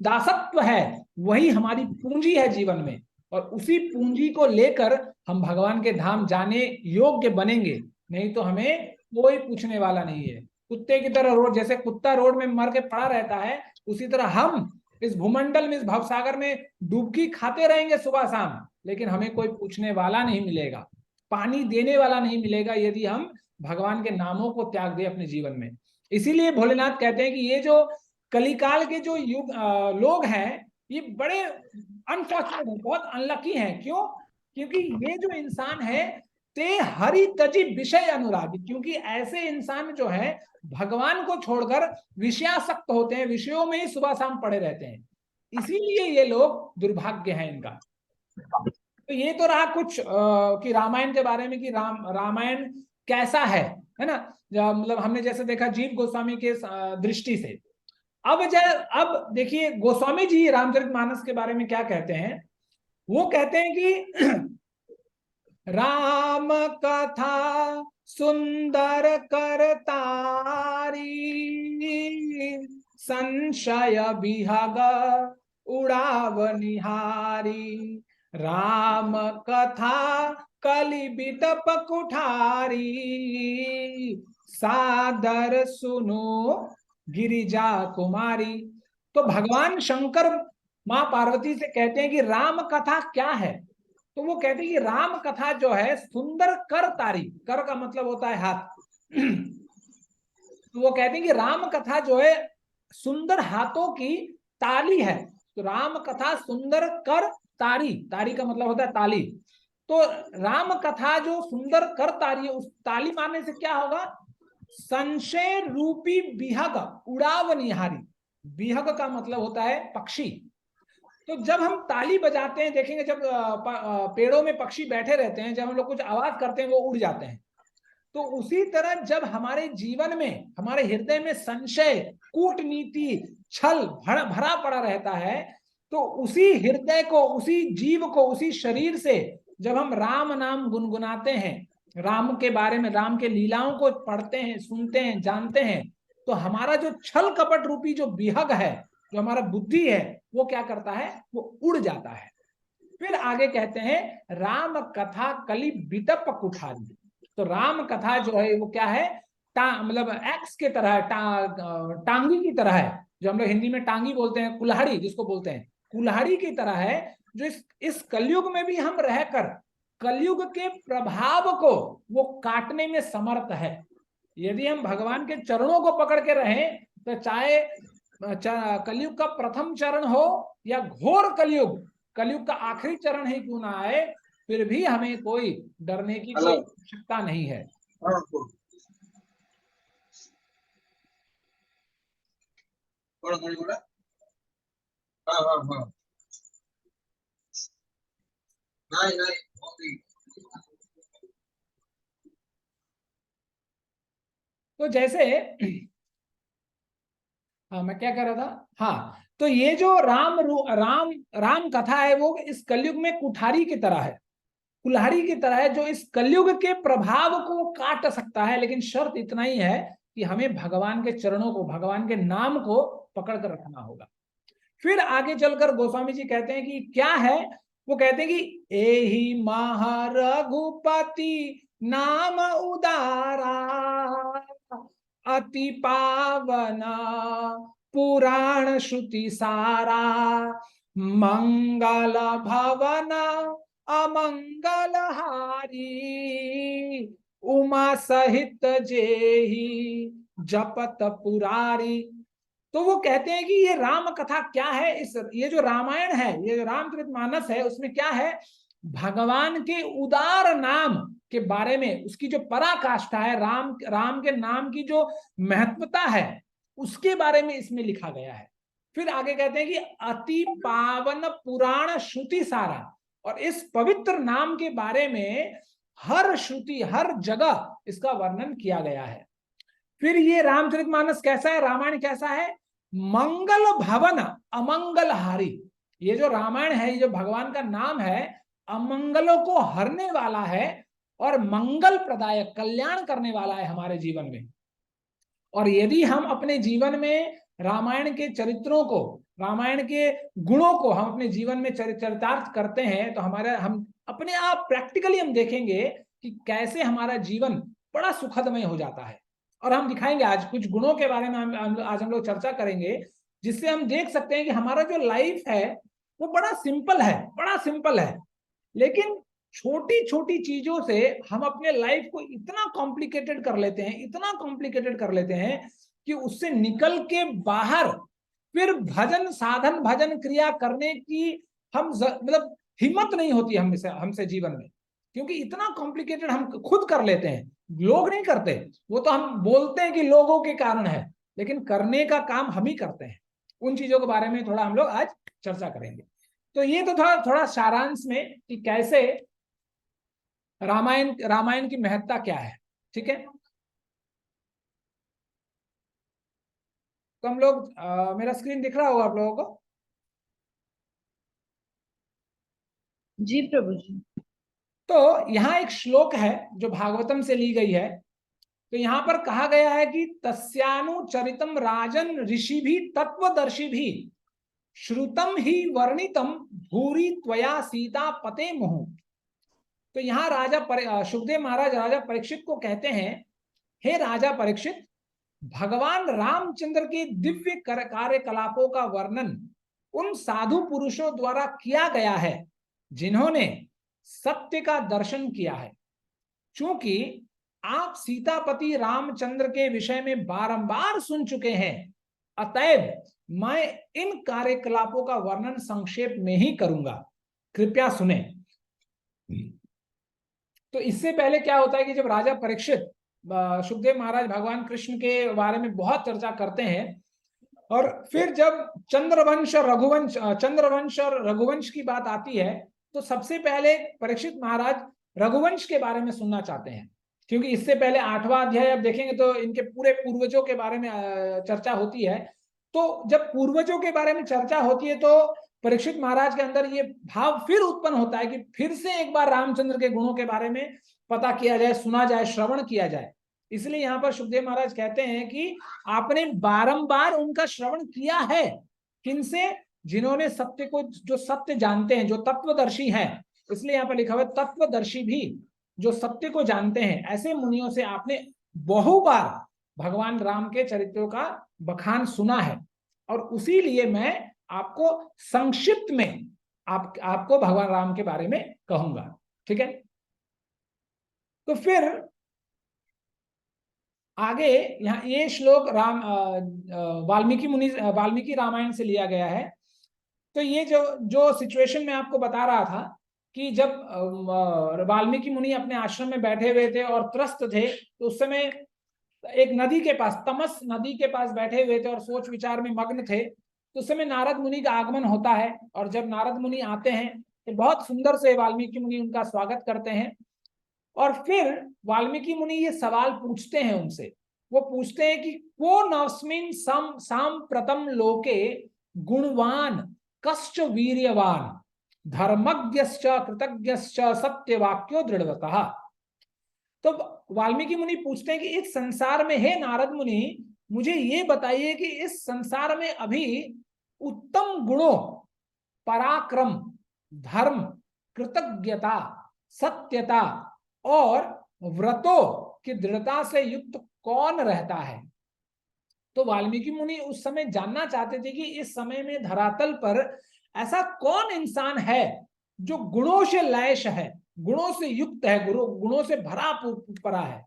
दासत्व है वही हमारी पूंजी है जीवन में, और उसी पूंजी को लेकर हम भगवान के धाम जाने योग्य बनेंगे। नहीं तो हमें कोई पूछने वाला नहीं है। कुत्ते की तरह रोड, जैसे कुत्ता रोड में मर के पड़ा रहता है, उसी तरह हम इस भूमंडल में, इस भवसागर में डुबकी खाते रहेंगे सुबह शाम, लेकिन हमें कोई पूछने वाला नहीं मिलेगा, पानी देने वाला नहीं मिलेगा यदि हम भगवान के नामों को त्याग दें अपने जीवन में। इसीलिए भोलेनाथ कहते हैं कि ये जो कलिकाल के जो लोग हैं ये बड़े अनफॉर्चुनेट है, बहुत अनलकी है। क्यों? क्योंकि ये जो इंसान है ते हरि तजी विषय अनुरागी, क्योंकि ऐसे इंसान जो है भगवान को छोड़कर विषयासक्त होते हैं, विषयों में ही सुबह शाम पड़े रहते हैं, इसीलिए ये लोग दुर्भाग्य है इनका। तो ये तो रहा कुछ कि रामायण के बारे में कि रामायण कैसा है ना, मतलब हमने जैसे देखा जीव गोस्वामी के दृष्टि से। अब देखिए गोस्वामी जी रामचरितमानस के बारे में क्या कहते हैं। वो कहते हैं कि राम कथा सुंदर करतारी संशय विहग उड़ाव निहारी, राम कथा कलि बिटप कुठारी सादर सुनो गिरिजा कुमारी। तो भगवान शंकर मां पार्वती से कहते हैं कि राम कथा क्या है। तो वो कहते हैं कि राम कथा जो है सुंदर कर तारी, कर का मतलब होता है हाथ, तो वो कहते हैं कि राम कथा जो है सुंदर हाथों की ताली है। तो राम कथा सुंदर कर तारी, तारी का मतलब होता है ताली। तो राम कथा जो सुंदर कर तारी है, उस ताली मारने से क्या होगा, संशय रूपी विहग उड़ाव निहारी, विहग का मतलब होता है पक्षी। तो जब हम ताली बजाते हैं, देखेंगे जब पेड़ों में पक्षी बैठे रहते हैं, जब हम लोग कुछ आवाज करते हैं वो उड़ जाते हैं। तो उसी तरह जब हमारे जीवन में, हमारे हृदय में संशय, कूटनीति, छल भरा पड़ा रहता है, तो उसी हृदय को, उसी जीव को, उसी शरीर से जब हम राम नाम गुनगुनाते हैं, राम के बारे में, राम के लीलाओं को पढ़ते हैं, सुनते हैं, जानते हैं, तो हमारा जो छल कपट रूपी जो विहग है, जो हमारा बुद्धि है, वो क्या करता है, वो उड़ जाता है। फिर आगे कहते हैं राम कथा कलि बिटप कुठारी। तो राम कथा जो है वो क्या है, मतलब एक्स के तरह है, टांगी की तरह है, जो हम लोग हिंदी में टांगी बोलते हैं, कुल्हाड़ी जिसको बोलते हैं, कुल्हाड़ी की तरह है, जो इस कलयुग में भी हम रहकर कलयुग के प्रभाव को वो काटने में समर्थ है। यदि हम भगवान के चरणों को पकड़ के रहें, तो चाहे कलयुग का प्रथम चरण हो या घोर कलयुग, कलयुग का आखिरी चरण ही क्यों ना आए, फिर भी हमें कोई डरने की कोई आवश्यकता नहीं है। तो जैसे हाँ, मैं क्या कह रहा था, हाँ, तो ये जो राम राम कथा है वो इस कलयुग में कुठारी की तरह है, कुल्हाड़ी की तरह है, जो इस कलयुग के प्रभाव को काट सकता है। लेकिन शर्त इतना ही है कि हमें भगवान के चरणों को, भगवान के नाम को पकड़ कर रखना होगा। फिर आगे चलकर गोस्वामी जी कहते हैं कि क्या है, वो कहते हैं कि एहि महारघुपति नाम उदारा अति पावना पुराण श्रुति सारा मंगल भवन अमंगल हारी उमा सहित जेहि जपत पुरारी। तो वो कहते हैं कि ये राम कथा क्या है, इस ये जो रामायण है, ये जो रामचरितमानस है, उसमें क्या है, भगवान के उदार नाम के बारे में, उसकी जो पराकाष्ठा है, राम के नाम की जो महत्वता है, उसके बारे में इसमें लिखा गया है। फिर आगे कहते हैं कि अति पावन पुराण श्रुति सारा, और इस पवित्र नाम के बारे में हर श्रुति, हर जगह इसका वर्णन किया गया है। फिर ये रामचरितमानस कैसा है, रामायण कैसा है, मंगल भवन अमंगल हारी। ये जो रामायण है, ये जो भगवान का नाम है, अमंगलों को हरने वाला है और मंगल प्रदायक, कल्याण करने वाला है हमारे जीवन में। और यदि हम अपने जीवन में रामायण के चरित्रों को, रामायण के गुणों को हम अपने जीवन में चरितार्थ करते हैं, तो हमारा, हम अपने आप प्रैक्टिकली हम देखेंगे कि कैसे हमारा जीवन बड़ा सुखदमय हो जाता है। और हम दिखाएंगे आज कुछ गुणों के बारे में, आज हम लोग चर्चा करेंगे, जिससे हम देख सकते हैं कि हमारा जो लाइफ है वो बड़ा सिंपल है, बड़ा सिंपल है, लेकिन छोटी छोटी चीजों से हम अपने लाइफ को इतना कॉम्प्लिकेटेड कर लेते हैं, इतना कॉम्प्लिकेटेड कर लेते हैं कि उससे निकल के बाहर फिर भजन साधन, भजन क्रिया करने की हम मतलब हिम्मत नहीं होती हमसे जीवन में, क्योंकि इतना कॉम्प्लिकेटेड हम खुद कर लेते हैं, लोग नहीं करते। वो तो हम बोलते हैं कि लोगों के कारण है, लेकिन करने का काम हम ही करते हैं। उन चीजों के बारे में थोड़ा हम लोग आज चर्चा करेंगे। तो ये तो थोड़ा थोड़ा सारांश में कि कैसे रामायण रामायण की महत्ता क्या है। ठीक है, तो हम लोग मेरा स्क्रीन दिख रहा होगा आप लोगों को। जी प्रभु जी। तो यहाँ एक श्लोक है जो भागवतम से ली गई है। तो यहाँ पर कहा गया है कि तस्यानुचरितम राजन ऋषि भी तत्वदर्शी भी श्रुतम ही वर्णितम भूरी त्वया सीता पते मुहु। तो यहाँ सुखदेव महाराज राजा परीक्षित को कहते हैं, हे राजा परीक्षित, भगवान रामचंद्र के दिव्य कार्यकलापों का वर्णन उन साधु पुरुषों द्वारा किया गया है जिन्होंने सत्य का दर्शन किया है। चूंकि आप सीतापति रामचंद्र के विषय में बारंबार सुन चुके हैं, अतएव मैं इन कार्यकलापों का वर्णन संक्षेप में ही करूंगा, कृपया सुने। तो इससे पहले क्या होता है कि जब राजा परीक्षित, सुखदेव महाराज भगवान कृष्ण के बारे में बहुत चर्चा करते हैं, और फिर जब चंद्रवंश और रघुवंश की बात आती है तो सबसे पहले परीक्षित महाराज रघुवंश के बारे में सुनना चाहते हैं, क्योंकि इससे पहले 8वां अध्याय आप देखेंगे तो इनके पूरे पूर्वजों के बारे में चर्चा होती है। तो जब पूर्वजों के बारे में चर्चा होती है तो परीक्षित महाराज के अंदर ये भाव फिर उत्पन्न होता है कि फिर से एक बार रामचंद्र के गुणों के बारे में पता किया जाए, सुना जाए, श्रवण किया जाए। इसलिए यहाँ पर सुखदेव महाराज कहते हैं कि आपने बारंबार उनका श्रवण किया है। किनसे? जिन्होंने सत्य को, जो सत्य जानते हैं, जो तत्वदर्शी हैं। इसलिए यहाँ पर लिखा हुआ है तत्वदर्शी भी, जो सत्य को जानते हैं, ऐसे मुनियों से आपने बहु बार भगवान राम के चरित्रों का बखान सुना है। और उसी लिए मैं आपको संक्षिप्त में आपको भगवान राम के बारे में कहूंगा। ठीक है, तो फिर आगे यहाँ ये श्लोक वाल्मीकि रामायण से लिया गया है। तो ये जो सिचुएशन मैं आपको बता रहा था कि जब वाल्मीकि मुनि अपने आश्रम में बैठे हुए थे और त्रस्त थे, तो उस समय एक नदी के पास, तमस नदी के पास बैठे हुए थे और सोच विचार में मग्न थे। तो उस समय नारद मुनि का आगमन होता है, और जब नारद मुनि आते हैं तो बहुत सुंदर से वाल्मीकि मुनि उनका स्वागत करते हैं। और फिर वाल्मीकि मुनि ये सवाल पूछते हैं उनसे। वो पूछते हैं कि को नस्मिन् सांप्रतम लोके गुणवान कश्च वीर्यवान धर्मज्ञश्च कृतज्ञश्च सत्यवाक्यो दृढ़वतः। तो वाल्मीकि मुनि पूछते हैं कि इस संसार में, हे नारद मुनि, मुझे ये बताइए कि इस संसार में अभी उत्तम गुणों, पराक्रम, धर्म, कृतज्ञता, सत्यता और व्रतों की दृढ़ता से युक्त कौन रहता है। तो वाल्मीकि मुनि उस समय जानना चाहते थे कि इस समय में धरातल पर ऐसा कौन इंसान है जो गुणों से लैश है, गुणों से युक्त है, गुणों से भरा पड़ा है।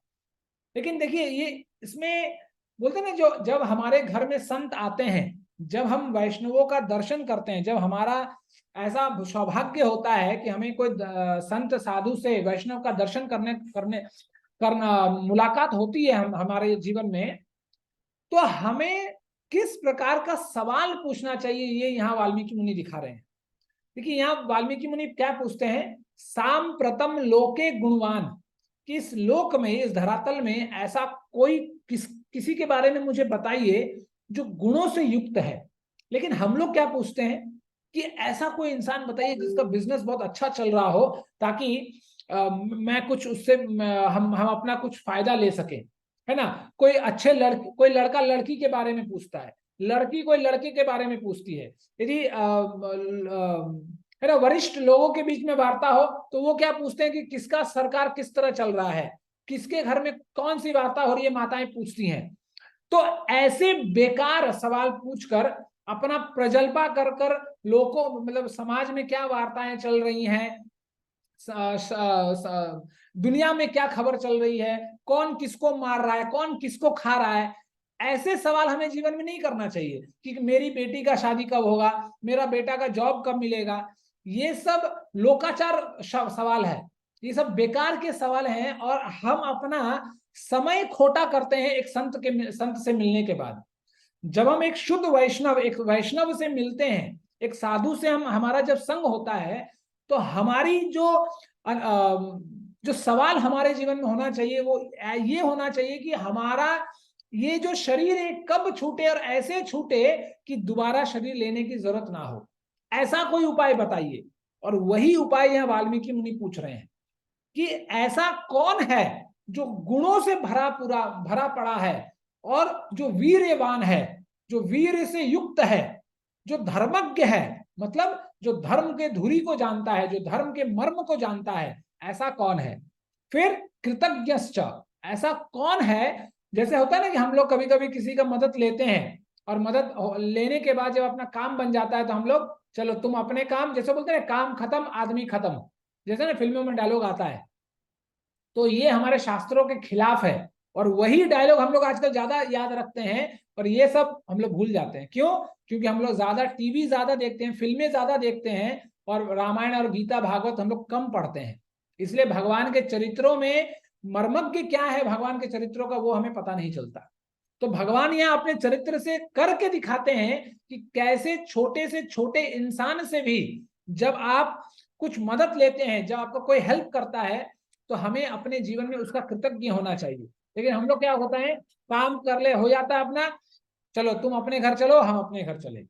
लेकिन देखिए, ये इसमें बोलते हैं ना, जो जब हमारे घर में संत आते हैं, जब हम वैष्णवों का दर्शन करते हैं, जब हमारा ऐसा सौभाग्य होता है कि हमें कोई संत साधु से, वैष्णव का दर्शन करना मुलाकात होती है हमारे जीवन में, तो हमें किस प्रकार का सवाल पूछना चाहिए, ये यहाँ वाल्मीकि मुनि दिखा रहे हैं। देखिए यहाँ वाल्मीकि मुनि क्या पूछते हैं, सांप्रतम लोके गुणवान, कि इस लोक में, इस धरातल में ऐसा कोई किसी के बारे में मुझे बताइए जो गुणों से युक्त है। लेकिन हम लोग क्या पूछते हैं कि ऐसा कोई इंसान बताइए जिसका बिजनेस बहुत अच्छा चल रहा हो, ताकि मैं कुछ उससे हम अपना कुछ फायदा ले सके, है ना। कोई लड़का लड़की के बारे में पूछता है, लड़की कोई लड़के के बारे में पूछती है। यदि है ना, वरिष्ठ लोगों के बीच में वार्ता हो तो वो क्या पूछते हैं कि किसका सरकार किस तरह चल रहा है, किसके घर में कौन सी वार्ता हो रही है, माताएं पूछती हैं। तो ऐसे बेकार सवाल पूछकर, अपना प्रजल्पा कर कर लोगों, मतलब समाज में क्या वार्ताएं चल रही हैं, दुनिया में क्या खबर चल रही है, कौन किसको मार रहा है, कौन किसको खा रहा है, ऐसे सवाल हमें जीवन में नहीं करना चाहिए कि मेरी बेटी का शादी कब होगा, मेरा बेटा का जॉब कब मिलेगा। ये सब लोकाचार सवाल है, ये सब बेकार के सवाल हैं, और हम अपना समय खोटा करते हैं एक संत से मिलने के बाद। जब हम एक शुद्ध वैष्णव, एक वैष्णव से मिलते हैं, एक साधु से हमारा जब संग होता है, तो हमारी जो सवाल हमारे जीवन में होना चाहिए वो ये होना चाहिए कि हमारा ये जो शरीर है कब छूटे, और ऐसे छूटे कि दोबारा शरीर लेने की जरूरत ना हो। ऐसा कोई उपाय बताइए। और वही उपाय यहां वाल्मीकि मुनि पूछ रहे हैं कि ऐसा कौन है जो गुणों से भरा पड़ा है, और जो वीर्यवान है, जो वीर से युक्त है, जो धर्मज्ञ है, मतलब जो धर्म के धुरी को जानता है, जो धर्म के मर्म को जानता है, ऐसा कौन है। फिर कृतज्ञश्च, ऐसा कौन है। जैसे होता है ना कि हम लोग कभी कभी किसी का मदद लेते हैं, और मदद लेने के बाद जब अपना काम बन जाता है तो हम लोग, चलो तुम अपने काम, जैसे बोलते हैं काम खत्म आदमी खत्म, जैसे ना फिल्मों में डायलॉग आता है। तो ये हमारे शास्त्रों के खिलाफ है, और वही डायलॉग हम लोग आजकल ज्यादा याद रखते हैं, और ये सब हम लोग भूल जाते हैं। क्यों? क्योंकि हम लोग ज्यादा टीवी ज्यादा देखते हैं, फिल्में ज्यादा देखते हैं, और रामायण और गीता भागवत हम लोग कम पढ़ते हैं। इसलिए भगवान के चरित्रों में मर्मज्ञ क्या है भगवान के चरित्रों का, वो हमें पता नहीं चलता। तो भगवान यहाँ अपने चरित्र से करके दिखाते हैं कि कैसे छोटे से छोटे इंसान से भी जब आप कुछ मदद लेते हैं, जब आपको कोई हेल्प करता है, तो हमें अपने जीवन में उसका कृतज्ञ होना चाहिए। लेकिन हम लोग क्या होता है, काम कर ले, हो जाता है अपना, चलो तुम अपने घर चलो, हम अपने घर चले।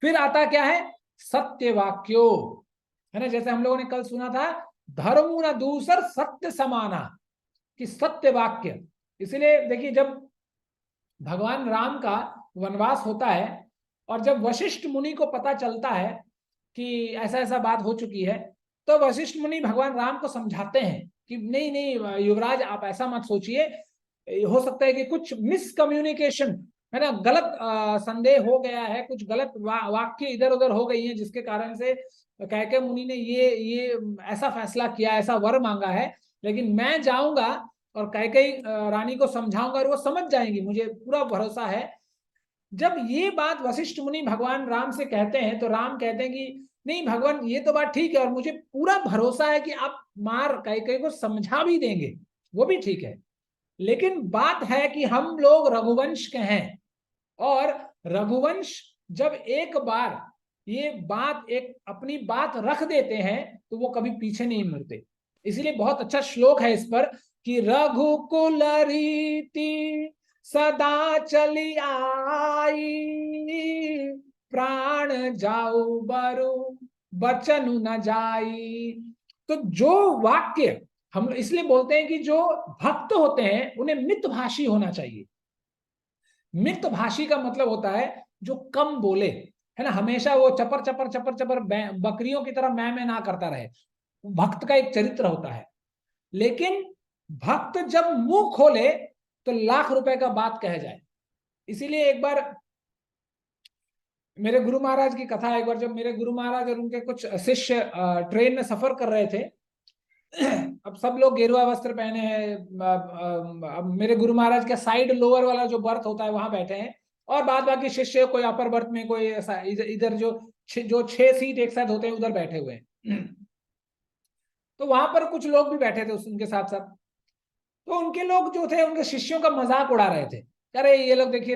फिर आता क्या है, सत्य वाक्यो, है ना। जैसे हम लोगों ने कल सुना था, धर्म न दूसर सत्य समाना, कि सत्य वाक्य। इसलिए देखिए, जब भगवान राम का वनवास होता है और जब वशिष्ठ मुनि को पता चलता है कि ऐसा ऐसा बात हो चुकी है, तो वशिष्ठ मुनि भगवान राम को समझाते हैं कि नहीं नहीं युवराज, आप ऐसा मत सोचिए, हो सकता है कि कुछ मिसकम्युनिकेशन, है ना, गलत संदेह हो गया है, कुछ गलत वाक्य इधर उधर हो गई हैं, जिसके कारण से कैकेयी मुनि ने ये ऐसा फैसला किया, ऐसा वर मांगा है। लेकिन मैं जाऊंगा और कैकेयी रानी को समझाऊंगा और वो समझ जाएंगी, मुझे पूरा भरोसा है। जब ये बात वशिष्ठ मुनि भगवान राम से कहते हैं, तो राम कहते हैं कि नहीं भगवान, ये तो बात ठीक है और मुझे पूरा भरोसा है कि आप मार कैकेयी को समझा भी देंगे, वो भी ठीक है। लेकिन बात है कि हम लोग रघुवंश के हैं, और रघुवंश जब एक बार ये बात, एक अपनी बात रख देते हैं, तो वो कभी पीछे नहीं मुड़ते। इसलिए बहुत अच्छा श्लोक है इस पर कि रघुकुल रीति सदा चली आई, प्राण जाऊ बरु बचन न जाई। तो जो वाक्य हम इसलिए बोलते हैं कि जो भक्त होते हैं उन्हें मितभाषी होना चाहिए। मितभाषी का मतलब होता है जो कम बोले, है ना, हमेशा वो चपर चपर चपर चपर बकरियों की तरह मैं ना करता रहे। भक्त का एक चरित्र होता है। लेकिन भक्त जब मुंह खोले तो लाख रुपए का बात कह जाए। इसीलिए एक बार मेरे गुरु महाराज की कथा, एक बार जब मेरे गुरु महाराज और उनके कुछ शिष्य ट्रेन में सफर कर रहे थे, अब सब लोग गेरुआ वस्त्र पहने हैं, अब मेरे गुरु महाराज के साइड लोअर वाला जो बर्थ होता है वहां बैठे हैं, और बाद बाकी शिष्य कोई अपर बर्थ में, कोई ऐसा इधर जो 6 सीट एक साथ होते हैं उधर बैठे हुए हैं। तो वहां पर कुछ लोग भी बैठे थे उनके साथ साथ। तो उनके लोग जो थे, उनके शिष्यों का मजाक उड़ा रहे थे, अरे ये लोग देखिए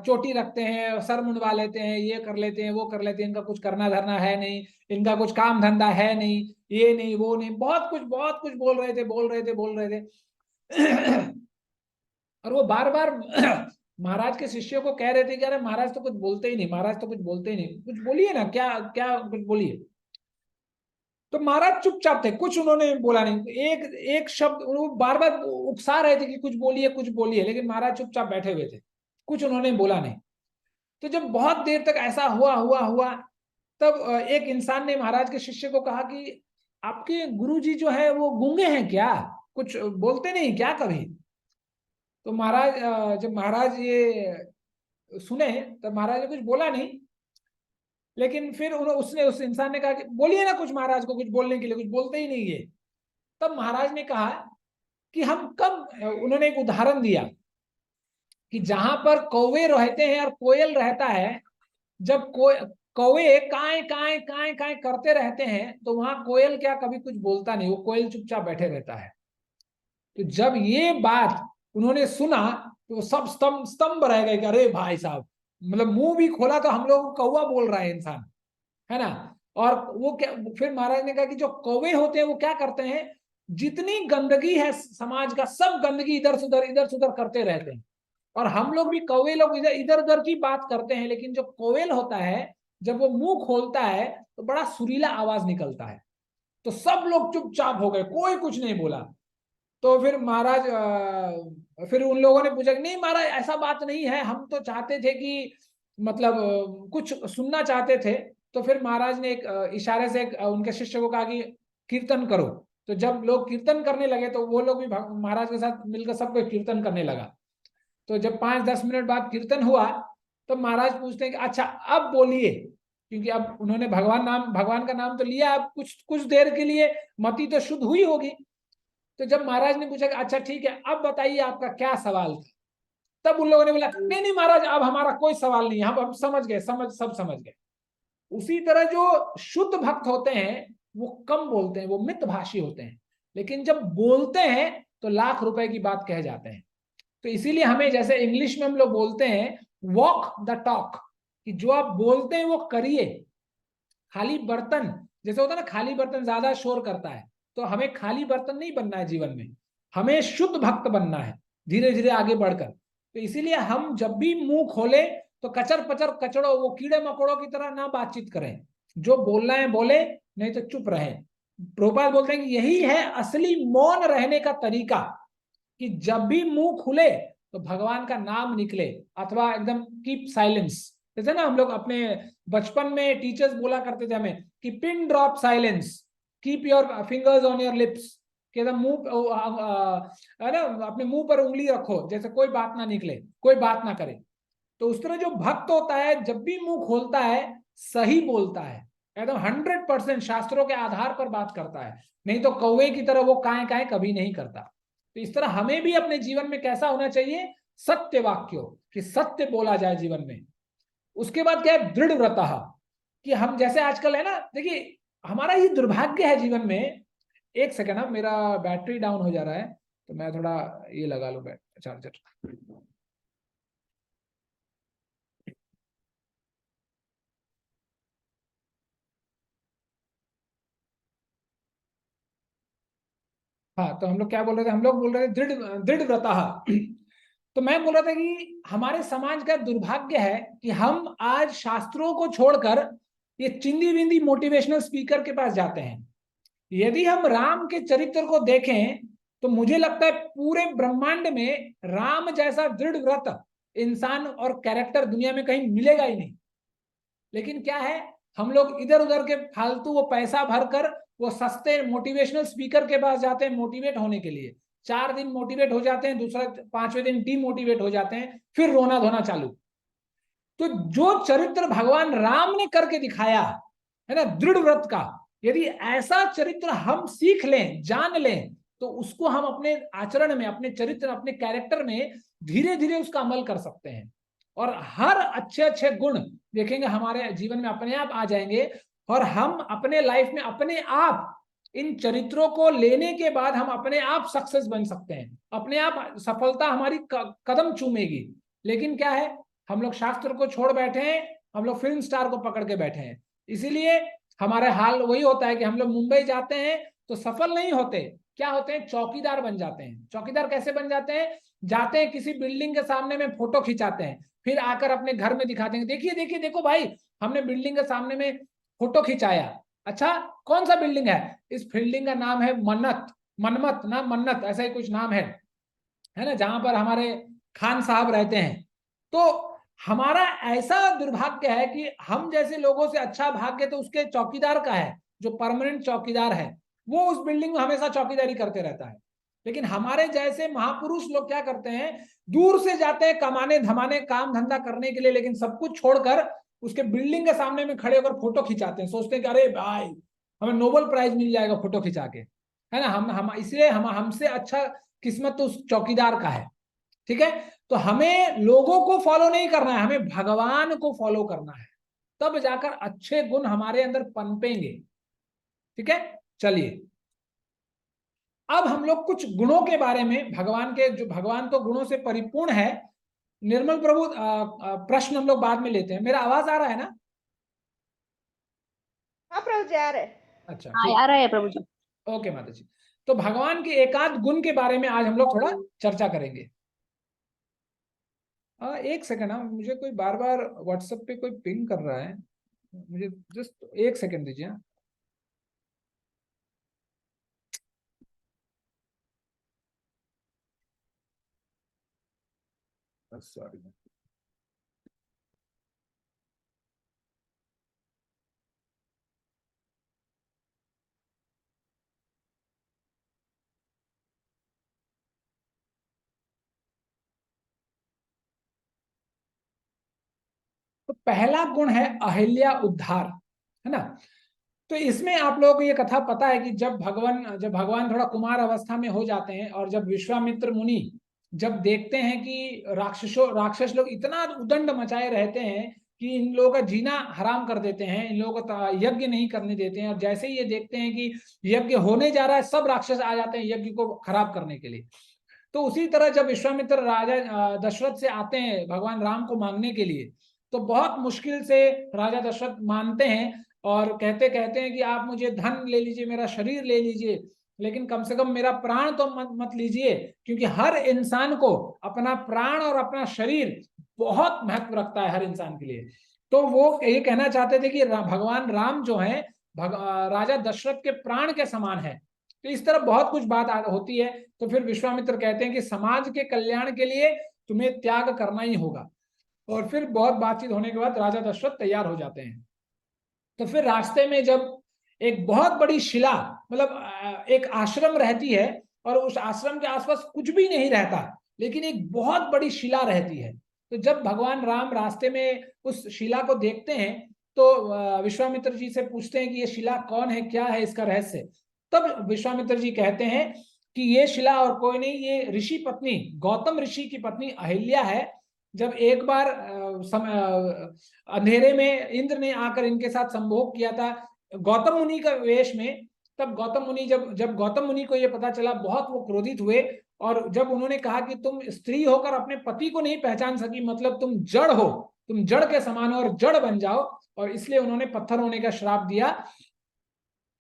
चोटी रखते हैं, सर मुंडवा लेते हैं, ये कर लेते हैं, वो कर लेते हैं, इनका कुछ करना धरना है नहीं, इनका कुछ काम धंधा है नहीं, ये नहीं वो नहीं, बहुत कुछ बोल रहे थे, बोल रहे थे। और वो बार बार महाराज के शिष्यों को कह रहे थे कि अरे महाराज तो कुछ बोलते ही नहीं, महाराज तो कुछ बोलते ही नहीं, कुछ बोलिए ना, क्या क्या कुछ बोलिए। तो महाराज चुपचाप थे, कुछ उन्होंने बोला नहीं, एक एक शब्द, वो बार बार उकसा रहे थे कि कुछ बोलिए कुछ बोलिए, लेकिन महाराज चुपचाप बैठे हुए थे, कुछ उन्होंने बोला नहीं। तो जब बहुत देर तक ऐसा हुआ हुआ हुआ, तब एक इंसान ने महाराज के शिष्य को कहा कि आपके गुरुजी जो है वो गूंगे हैं क्या, कुछ बोलते नहीं क्या कभी। तो महाराज, जब महाराज ये सुने, तब महाराज ने कुछ बोला नहीं। लेकिन फिर उसने, उस इंसान ने कहा कि बोलिए ना कुछ, महाराज को कुछ बोलने के लिए, कुछ बोलते ही नहीं है। तब महाराज ने कहा कि हम कब, उन्होंने एक उदाहरण दिया कि जहां पर कौवे रहते हैं और कोयल रहता है, जब कौवे काय काय काय काय करते रहते हैं, तो वहां कोयल क्या कभी कुछ बोलता नहीं, वो कोयल चुपचाप बैठे रहता है। तो जब ये बात उन्होंने सुना, तो सब स्तंभ स्तंभ रह गए कि अरे भाई साहब, मतलब मुंह भी खोला तो हम लोग कौवा बोल रहा है इंसान, है ना। और वो क्या, फिर महाराज ने कहा कि जो कौवे होते हैं वो क्या करते हैं, जितनी गंदगी है समाज का, सब गंदगी इधर से उधर करते रहते हैं। और हम लोग भी, कौवे लोग इधर उधर की बात करते हैं, लेकिन जो कोयल होता है जब वो मुंह खोलता है तो बड़ा सुरीला आवाज निकलता है। तो सब लोग चुपचाप हो गए, कोई कुछ नहीं बोला। तो फिर महाराज, फिर उन लोगों ने पूछा कि नहीं महाराज ऐसा बात नहीं है, हम तो चाहते थे कि मतलब कुछ सुनना चाहते थे। तो फिर महाराज ने एक इशारे से उनके शिष्य को कहा कि कीर्तन करो। तो जब लोग कीर्तन करने लगे, तो वो लोग भी महाराज के साथ मिलकर सबको कीर्तन करने लगा। तो जब 5-10 मिनट बाद कीर्तन हुआ, तो महाराज पूछते हैं कि अच्छा अब बोलिए, क्योंकि अब उन्होंने भगवान का नाम तो लिया, अब कुछ कुछ देर के लिए मति तो शुद्ध हुई होगी। तो जब महाराज ने पूछा कि अच्छा ठीक है, अब बताइए आपका क्या सवाल था, तब उन लोगों ने बोला नहीं नहीं महाराज, अब हमारा कोई सवाल नहीं है, हम समझ गए, सब समझ गए। उसी तरह जो शुद्ध भक्त होते हैं वो कम बोलते हैं, वो मितभाषी होते हैं, लेकिन जब बोलते हैं तो लाख रुपए की बात कह जाते हैं। तो इसीलिए हमें, जैसे इंग्लिश में हम लोग बोलते हैं वॉक द टॉक, कि जो आप बोलते हैं वो करिए। खाली बर्तन, जैसे होता है ना, खाली बर्तन ज्यादा शोर करता है, तो हमें खाली बर्तन नहीं बनना है जीवन में, हमें शुद्ध भक्त बनना है धीरे धीरे आगे बढ़कर। तो इसीलिए हम जब भी मुंह खोले तो कचर पचर कचड़ो, वो कीड़े मकोड़ों की तरह ना बातचीत करें। जो बोलना है बोले, नहीं तो चुप रहे। प्रोपाल बोलते हैं कि यही है असली मौन रहने का तरीका, कि जब भी मुंह खुले तो भगवान का नाम निकले, अथवा एकदम कीप साइलेंस। जैसे ना हम लोग अपने बचपन में टीचर्स बोला करते थे हमें कि pin drop silence, keep your fingers on your lips, कि एकदम मुंह है ना, अपने मुंह पर उंगली रखो, जैसे कोई बात ना निकले, कोई बात ना करे। तो उस तरह जो भक्त होता है जब भी मुंह खोलता है सही बोलता है, एकदम 100% शास्त्रों के आधार पर बात करता है, नहीं तो कौवे की तरह वो काए काए कभी नहीं करता। तो इस तरह हमें भी अपने जीवन में कैसा होना चाहिए, सत्य वाक्यो, कि सत्य बोला जाए जीवन में। उसके बाद क्या है, दृढ़ व्रतः, कि हम जैसे आजकल है ना, देखिए हमारा ये दुर्भाग्य है जीवन में। एक सेकेंड, ना मेरा बैटरी डाउन हो जा रहा है, तो मैं थोड़ा ये लगा लूं चार्जर। हाँ, तो हम लोग क्या बोल रहे थे, हम लोग बोल रहे थे दृढ़ दृढ़ व्रतः। तो मैं बोल रहा था कि हमारे समाज का दुर्भाग्य है कि हम आज शास्त्रों को छोड़कर ये चिंदी विंदी मोटिवेशनल स्पीकर के पास जाते हैं। यदि हम राम के चरित्र को देखें तो मुझे लगता है पूरे ब्रह्मांड में राम जैसा दृढ़ व्रत इंसान और कैरेक्टर दुनिया में कहीं मिलेगा ही नहीं। लेकिन क्या है, हम लोग इधर उधर के फालतू वो पैसा भरकर वो सस्ते मोटिवेशनल स्पीकर के पास जाते हैं मोटिवेट होने के लिए। 4 दिन मोटिवेट हो जाते हैं, दूसरा 5वें दिन डीमोटिवेट हो जाते हैं, फिर रोना धोना चालू। तो जो चरित्र भगवान राम ने करके दिखाया है ना, दृढ़ व्रत का, यदि ऐसा चरित्र हम सीख लें, जान लें, तो उसको हम अपने आचरण में, अपने चरित्र, अपने कैरेक्टर में धीरे धीरे उसका अमल कर सकते हैं। और हर अच्छे अच्छे गुण देखेंगे हमारे जीवन में अपने आप आ जाएंगे, और हम अपने लाइफ में अपने आप इन चरित्रों को लेने के बाद हम अपने आप सक्सेस बन सकते हैं, अपने आप सफलता हमारी कदम चूमेगी। लेकिन क्या है, हम लोग शास्त्र को छोड़ बैठे हैं, हम लोग फिल्म स्टार को पकड़ के बैठे हैं। इसीलिए हमारे हाल वही होता है कि हम लोग मुंबई जाते हैं तो सफल नहीं होते, क्या होते हैं, चौकीदार बन जाते हैं। चौकीदार कैसे बन जाते हैं, जाते हैं किसी बिल्डिंग के सामने में फोटो खिंचाते हैं, फिर आकर अपने घर में दिखाते हैं, देखिए देखिए देखो भाई, हमने बिल्डिंग के सामने में फोटो खिंचाया। अच्छा, कौन सा बिल्डिंग है, इस बिल्डिंग का नाम है मन्नत, मनमत ना मन्नत, ऐसा ही कुछ नाम है ना, जहां पर हमारे खान साहब रहते हैं। तो हमारा ऐसा दुर्भाग्य है कि हम जैसे लोगों से अच्छा भाग्य तो उसके चौकीदार का है, जो परमानेंट चौकीदार है, वो उस बिल्डिंग में हमेशा चौकीदारी करते रहता है। लेकिन हमारे जैसे महापुरुष लोग क्या करते हैं, दूर से जाते हैं कमाने धमाने, काम धंधा करने के लिए, लेकिन सब कुछ छोड़कर उसके बिल्डिंग के सामने में खड़े होकर फोटो खिंचाते हैं, सोचते हैं कि अरे भाई हमें नोबेल प्राइज मिल जाएगा फोटो खिंचा के, है ना। हम इसलिए हमसे अच्छा किस्मत तो उस चौकीदार का है। ठीक है, तो हमें लोगों को फॉलो नहीं करना है, हमें भगवान को फॉलो करना है, तब जाकर अच्छे गुण हमारे अंदर पनपेंगे। ठीक है, चलिए अब हम लोग कुछ गुणों के बारे में, भगवान के, जो भगवान तो गुणों से परिपूर्ण है। निर्मल प्रभु, प्रश्न हम लोग बाद में लेते हैं। मेरा आवाज आ रहा है ना? हाँ प्रभु जी, आ रहे। अच्छा हाँ ठीक, आ रहा है प्रभु जी। ओके माता जी। तो भगवान के एकाध गुण के बारे में आज हम लोग थोड़ा चर्चा करेंगे। एक सेकंड, हाँ मुझे कोई बार बार व्हाट्सएप पे कोई पिंग कर रहा है, मुझे जस्ट एक सेकंड दीजिए। सॉरी। तो पहला गुण है अहिल्या उद्धार, है ना। तो इसमें आप लोगों को ये कथा पता है कि जब भगवान थोड़ा कुमार अवस्था में हो जाते हैं, और जब विश्वामित्र मुनि जब देखते हैं कि राक्षस लोग इतना उदंड मचाए रहते हैं कि इन लोगों का जीना हराम कर देते हैं, इन लोगों का यज्ञ नहीं करने देते हैं, और जैसे ही ये देखते हैं कि यज्ञ होने जा रहा है, सब राक्षस आ जाते हैं यज्ञ को खराब करने के लिए। तो उसी तरह जब विश्वामित्र राजा दशरथ से आते हैं भगवान राम को मांगने के लिए, तो बहुत मुश्किल से राजा दशरथ मानते हैं और कहते कहते हैं कि आप मुझे धन ले लीजिए, मेरा शरीर ले लीजिए, लेकिन कम से कम मेरा प्राण तो मत लीजिए, क्योंकि हर इंसान को अपना प्राण और अपना शरीर बहुत महत्व रखता है हर इंसान के लिए। तो वो ये कहना चाहते थे कि भगवान राम जो है राजा दशरथ के प्राण के समान है। तो इस तरह बहुत कुछ बात होती है। तो फिर विश्वामित्र कहते हैं कि समाज के कल्याण के लिए तुम्हें त्याग करना ही होगा। और फिर बहुत बातचीत होने के बाद राजा दशरथ तैयार हो जाते हैं। तो फिर रास्ते में जब एक बहुत बड़ी शिला, मतलब एक आश्रम रहती है और उस आश्रम के आसपास कुछ भी नहीं रहता, लेकिन एक बहुत बड़ी शिला रहती है। तो जब भगवान राम रास्ते में उस शिला को देखते हैं तो विश्वामित्र जी से पूछते हैं कि ये शिला कौन है, क्या है इसका रहस्य। तब विश्वामित्र जी कहते हैं कि ये शिला और कोई नहीं, ये ऋषि पत्नी गौतम ऋषि की पत्नी अहिल्या है। जब एक बार अंधेरे में इंद्र ने आकर इनके साथ संभोग किया था गौतम मुनि का वेश में, तब गौतम मुनि जब गौतम मुनि को यह पता चला, बहुत वो क्रोधित हुए। और जब उन्होंने कहा कि तुम स्त्री होकर अपने पति को नहीं पहचान सकी, मतलब तुम जड़ हो, तुम जड़ के समान हो और जड़ बन जाओ, और इसलिए उन्होंने पत्थर होने का श्राप दिया।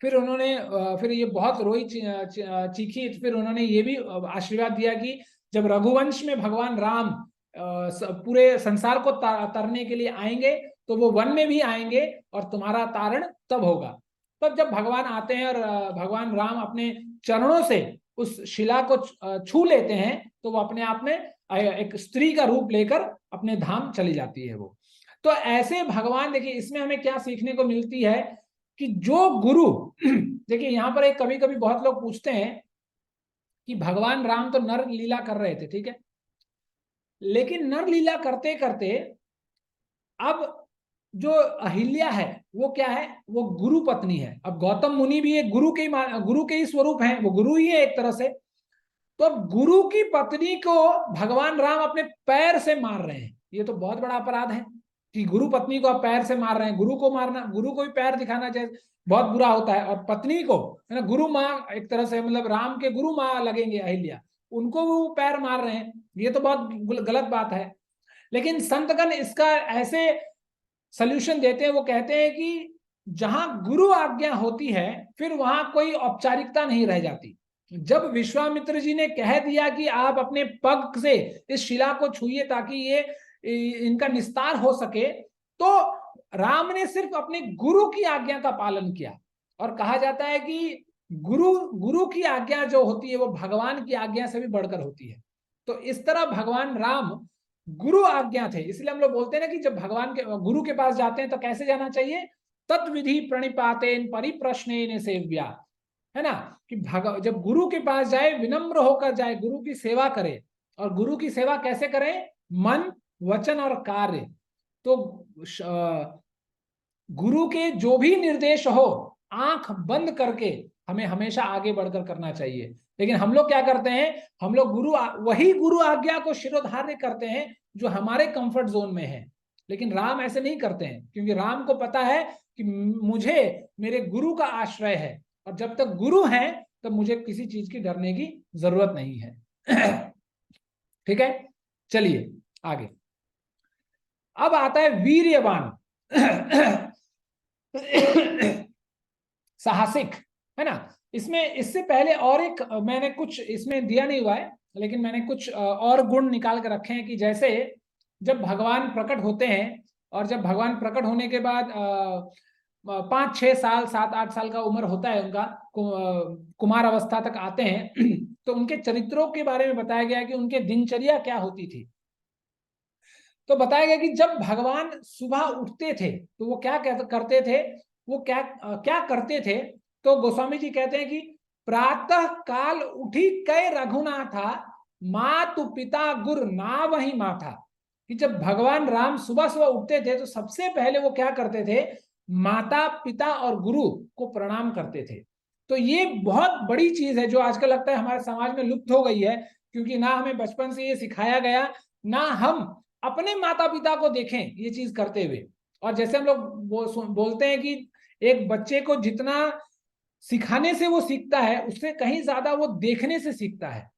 फिर उन्होंने फिर ये बहुत रोई चीखी। फिर उन्होंने ये भी आशीर्वाद दिया कि जब रघुवंश में भगवान राम पूरे संसार को तरने के लिए आएंगे तो वो वन में भी आएंगे और तुम्हारा तारण तब होगा। तब जब भगवान आते हैं और भगवान राम अपने चरणों से उस शिला को छू लेते हैं तो वो अपने आप में एक स्त्री का रूप लेकर अपने धाम चली जाती है वो। तो ऐसे भगवान, देखिए इसमें हमें क्या सीखने को मिलती है कि जो गुरु देखिए यहाँ पर एक कभी कभी बहुत लोग पूछते हैं कि भगवान राम तो नर लीला कर रहे थे, ठीक है, लेकिन नर लीला करते करते अब जो अहिल्या है वो क्या है, वो गुरु पत्नी है। अब गौतम मुनि भी एक गुरु के ही स्वरूप हैं, वो गुरु ही है एक तरह से। तो अब गुरु की पत्नी को भगवान राम अपने पैर से मार रहे हैं, ये तो बहुत बड़ा अपराध है कि गुरु पत्नी को आप पैर से मार रहे हैं। गुरु को मारना, गुरु को भी पैर दिखाना चाहिए, बहुत बुरा होता है। और पत्नी को, है ना, गुरु माँ एक तरह से, मतलब राम के गुरु माँ लगेंगे अहिल्या, उनको वो पैर मार रहे हैं, ये तो बहुत गलत बात है। लेकिन संतगण इसका ऐसे सल्यूशन देते हैं, वो कहते हैं कि जहां गुरु आज्ञा होती है फिर वहां कोई औपचारिकता नहीं रह जाती। जब विश्वामित्र जी ने कह दिया कि आप अपने पग से इस शिला को छुइए ताकि ये इनका निस्तार हो सके, तो राम ने सिर्फ अपने गुरु की आज्ञा का पालन किया। और कहा जाता है कि गुरु की आज्ञा जो होती है वो भगवान की आज्ञा से भी बढ़कर होती है। तो इस तरह भगवान राम गुरु आज्ञा थे। इसलिए हम लोग बोलते हैं ना कि जब भगवान के गुरु के पास जाते हैं तो कैसे जाना चाहिए, तत्विधि प्रणिपातेन परिप्रश्नेन सेव्या, है ना, कि जब गुरु के पास जाए विनम्र होकर जाए, गुरु की सेवा करे। और गुरु की सेवा कैसे करें, मन वचन और कार्य। तो गुरु के जो भी निर्देश हो आंख बंद करके हमें हमेशा आगे बढ़कर करना चाहिए। लेकिन हम लोग क्या करते हैं, हम लोग वही गुरु आज्ञा को शिरोधार्य करते हैं जो हमारे कंफर्ट जोन में है। लेकिन राम ऐसे नहीं करते हैं, क्योंकि राम को पता है कि मुझे मेरे गुरु का आश्रय है, और जब तक गुरु है तब मुझे किसी चीज की डरने की जरूरत नहीं है। ठीक है, चलिए आगे। अब आता है वीर्यवान, साहसिक, है ना। इसमें इससे पहले और एक मैंने कुछ इसमें दिया नहीं हुआ है, लेकिन मैंने कुछ और गुण निकाल के रखे हैं कि जैसे जब भगवान प्रकट होते हैं और जब भगवान प्रकट होने के बाद 5-6 साल 7-8 साल का उम्र होता है उनका, कुमार अवस्था तक आते हैं, तो उनके चरित्रों के बारे में बताया गया कि उनके दिनचर्या क्या होती थी। तो बताया गया कि जब भगवान सुबह उठते थे तो वो क्या करते थे, वो क्या क्या करते थे। तो गोस्वामी जी कहते हैं कि प्रातः काल उठी कै रघुनाथा, मातु पिता गुरु ना वही माथा। कि जब भगवान राम सुबह सुबह उठते थे तो सबसे पहले वो क्या करते थे, माता पिता और गुरु को प्रणाम करते थे। तो ये बहुत बड़ी चीज है जो आजकल लगता है हमारे समाज में लुप्त हो गई है, क्योंकि ना हमें बचपन से ये सिखाया गया, ना हम अपने माता पिता को देखें ये चीज करते हुए। और जैसे हम लोग बोलते हैं कि एक बच्चे को जितना सिखाने से वो सीखता है, उससे कहीं ज्यादा वो देखने से सीखता है।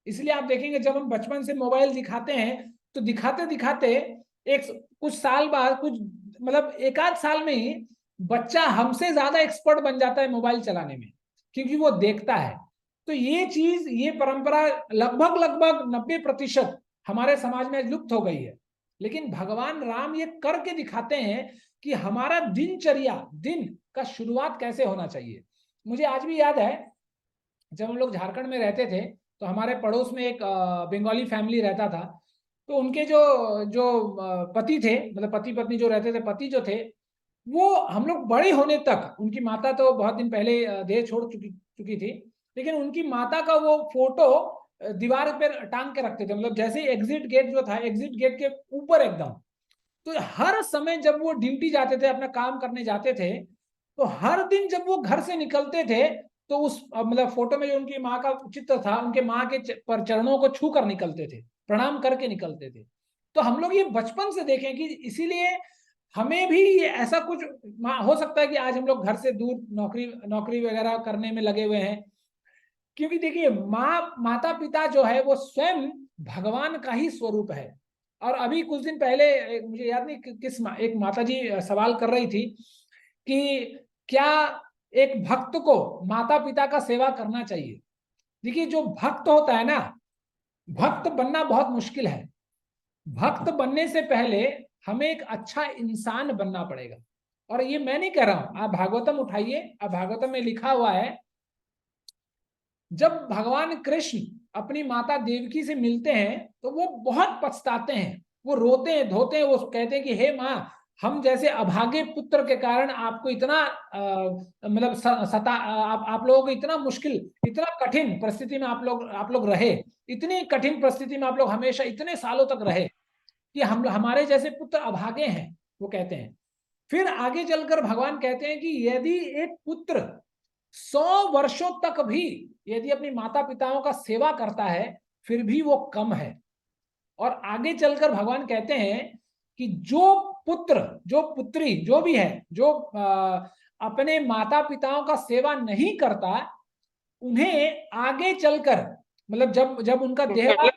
इसलिए आप देखेंगे जब हम बचपन से मोबाइल दिखाते हैं तो दिखाते दिखाते एक कुछ साल बाद, कुछ मतलब एक आध साल में ही बच्चा हमसे ज्यादा एक्सपर्ट बन जाता है मोबाइल चलाने में, क्योंकि वो देखता है। तो ये चीज, ये परंपरा लगभग लगभग 90% हमारे समाज में लुप्त हो गई है। लेकिन भगवान राम ये करके दिखाते हैं कि हमारा दिनचर्या, दिन का शुरुआत कैसे होना चाहिए। मुझे आज भी याद है, जब हम लोग झारखंड में रहते थे तो हमारे पड़ोस में एक बंगाली फैमिली रहता था। तो उनके जो जो पति थे, मतलब पति पत्नी जो रहते थे, पति जो थे, वो हम लोग बड़े होने तक, उनकी माता तो बहुत दिन पहले देह छोड़ चुकी चुकी थी, लेकिन उनकी माता का वो फोटो दीवार पर टांग के रखते थे। मतलब जैसे एग्जिट गेट जो था, एग्जिट गेट के ऊपर एकदम। तो हर समय जब वो ड्यूटी जाते थे, अपना काम करने जाते थे, तो हर दिन जब वो घर से निकलते थे तो उस मतलब फोटो में जो उनकी माँ का चित्र था, उनके माँ के पर चरणों को छू कर निकलते थे, प्रणाम करके निकलते थे। तो हम लोग ये बचपन से देखें कि इसीलिए हमें भी ये ऐसा कुछ हो सकता है कि आज हम लोग घर से दूर नौकरी नौकरी वगैरह करने में लगे हुए हैं, क्योंकि देखिए माता पिता जो है वो स्वयं भगवान का ही स्वरूप है। और अभी कुछ दिन पहले मुझे याद नहीं एक माता जी सवाल कर रही थी कि क्या एक भक्त को माता पिता का सेवा करना चाहिए। देखिए, जो भक्त होता है ना, भक्त बनना बहुत मुश्किल है। भक्त बनने से पहले हमें एक अच्छा इंसान बनना पड़ेगा। और ये मैं नहीं कह रहा हूं, आप भागवतम उठाइए, आप भागवतम में लिखा हुआ है, जब भगवान कृष्ण अपनी माता देवकी से मिलते हैं तो वो बहुत पछताते हैं, वो रोते हैं धोते हैं, वो कहते हैं कि हे माँ, हम जैसे अभागे पुत्र के कारण आपको इतना मतलब सता आप लोगों को इतना मुश्किल, इतना कठिन परिस्थिति में आप लोग रहे, इतनी कठिन परिस्थिति में आप लोग हमेशा इतने सालों तक रहे कि हम हमारे जैसे पुत्र अभागे हैं, वो कहते हैं। फिर आगे चलकर भगवान कहते हैं कि यदि एक पुत्र 100 वर्षों तक भी यदि अपनी माता पिताओं का सेवा करता है फिर भी वो कम है। और आगे चलकर भगवान कहते हैं कि जो पुत्र, जो पुत्री, जो भी है, जो अपने माता पिताओं का सेवा नहीं करता, उन्हें आगे चलकर, मतलब जब जब उनका देहवास,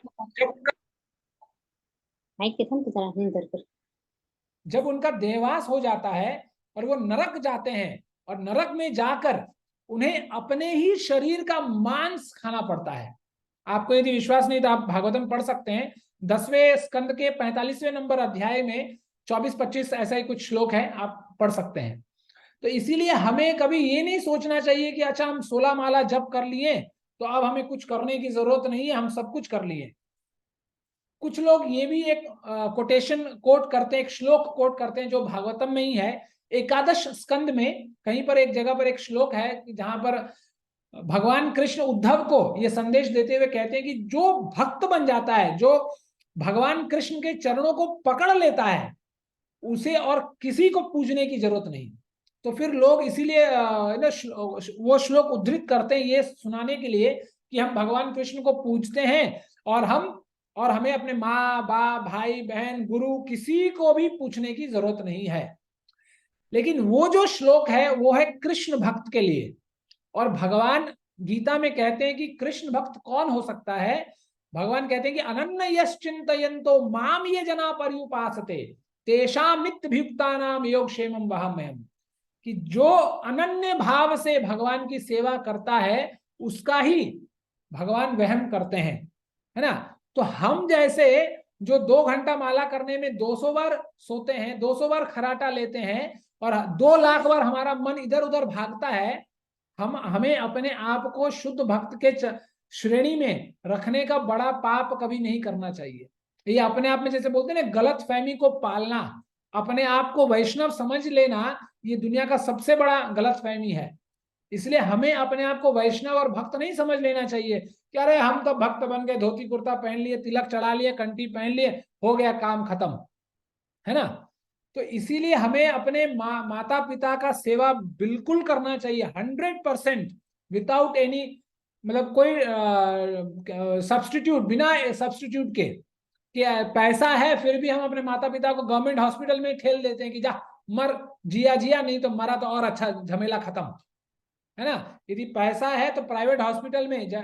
जब उनका देहवास हो जाता है और वो नरक जाते हैं, और नरक में जाकर उन्हें अपने ही शरीर का मांस खाना पड़ता है। आपको यदि विश्वास नहीं तो आप भागवतम पढ़ सकते हैं, 10वें स्कंद के 45वें नंबर अध्याय में 24-25 ऐसा ही कुछ श्लोक है, आप पढ़ सकते हैं। तो इसीलिए हमें कभी ये नहीं सोचना चाहिए कि अच्छा हम 16 माला जप कर लिए तो अब हमें कुछ करने की जरूरत नहीं है, हम सब कुछ कर लिए। कुछ लोग ये भी एक कोटेशन कोट करते हैं, एक श्लोक कोट करते हैं जो भागवतम में ही है, एकादश स्कंद में कहीं पर एक जगह पर एक श्लोक है जहां पर भगवान कृष्ण उद्धव को यह संदेश देते हुए कहते हैं कि जो भक्त बन जाता है, जो भगवान कृष्ण के चरणों को पकड़ लेता है, उसे और किसी को पूजने की जरूरत नहीं। तो फिर लोग इसीलिए वो श्लोक उद्धृत करते हैं ये सुनाने के लिए कि हम भगवान कृष्ण को पूजते हैं और हमें अपने माँ बाप भाई बहन गुरु किसी को भी पूछने की जरूरत नहीं है। लेकिन वो जो श्लोक है वो है कृष्ण भक्त के लिए। और भगवान गीता में कहते हैं कि कृष्ण भक्त कौन हो सकता है। भगवान कहते हैं कि अनन्य यश्चिंतयन्तो माम ये जना पर्युपासते तेषामित्तभियुक्ता नाम योग क्षेमम वहम्यहम्, कि जो अनन्य भाव से भगवान की सेवा करता है उसका ही भगवान वहम करते हैं, है ना। तो हम जैसे जो 2 घंटा माला करने में 200 बार सोते हैं, 200 बार खराटा लेते हैं और 2 लाख बार हमारा मन इधर उधर भागता है, हमें अपने आप को शुद्ध भक्त के श्रेणी में रखने का बड़ा पाप कभी नहीं करना चाहिए। ये अपने आप में जैसे बोलते हैं ना, गलत फहमी को पालना, अपने आप को वैष्णव समझ लेना, ये दुनिया का सबसे बड़ा गलत फहमी है। इसलिए हमें अपने आप को वैष्णव और भक्त नहीं समझ लेना चाहिए कि अरे हम तो भक्त बन गए, धोती कुर्ता पहन लिए, तिलक चढ़ा लिए, कंठी पहन लिए, हो गया काम खत्म, है ना। तो इसीलिए हमें अपने माता पिता का सेवा बिल्कुल करना चाहिए 100%, विदाउट एनी, मतलब कोई सब्सटीट्यूट, बिना सब्सटीट्यूट के कि पैसा है फिर भी हम अपने माता पिता को गवर्नमेंट हॉस्पिटल में ठेल देते हैं कि जा मर, जिया जिया, नहीं तो मरा तो और अच्छा, झमेला खत्म, है ना। यदि पैसा है तो प्राइवेट हॉस्पिटल में जा,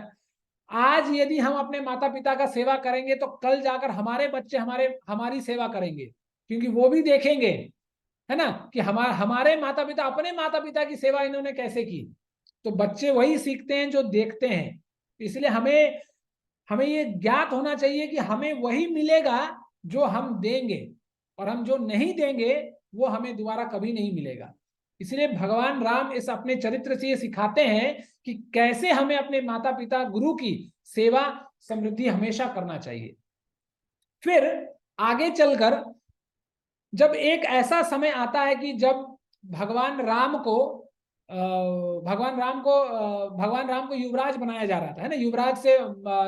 आज यदि हम अपने माता पिता का सेवा करेंगे तो कल जाकर हमारे बच्चे हमारी सेवा करेंगे, क्योंकि वो भी देखेंगे, है ना, कि हमारे माता पिता, अपने माता पिता की सेवा इन्होंने कैसे की। तो बच्चे वही सीखते हैं जो देखते हैं। इसलिए हमें हमें ये ज्ञात होना चाहिए कि हमें वही मिलेगा जो हम देंगे, और हम जो नहीं देंगे वो हमें दोबारा कभी नहीं मिलेगा। इसलिए भगवान राम इस अपने चरित्र से ये सिखाते हैं कि कैसे हमें अपने माता पिता गुरु की सेवा समृद्धि हमेशा करना चाहिए। फिर आगे चलकर जब एक ऐसा समय आता है कि जब भगवान राम को भगवान राम को युवराज बनाया जा रहा था, है ना, युवराज से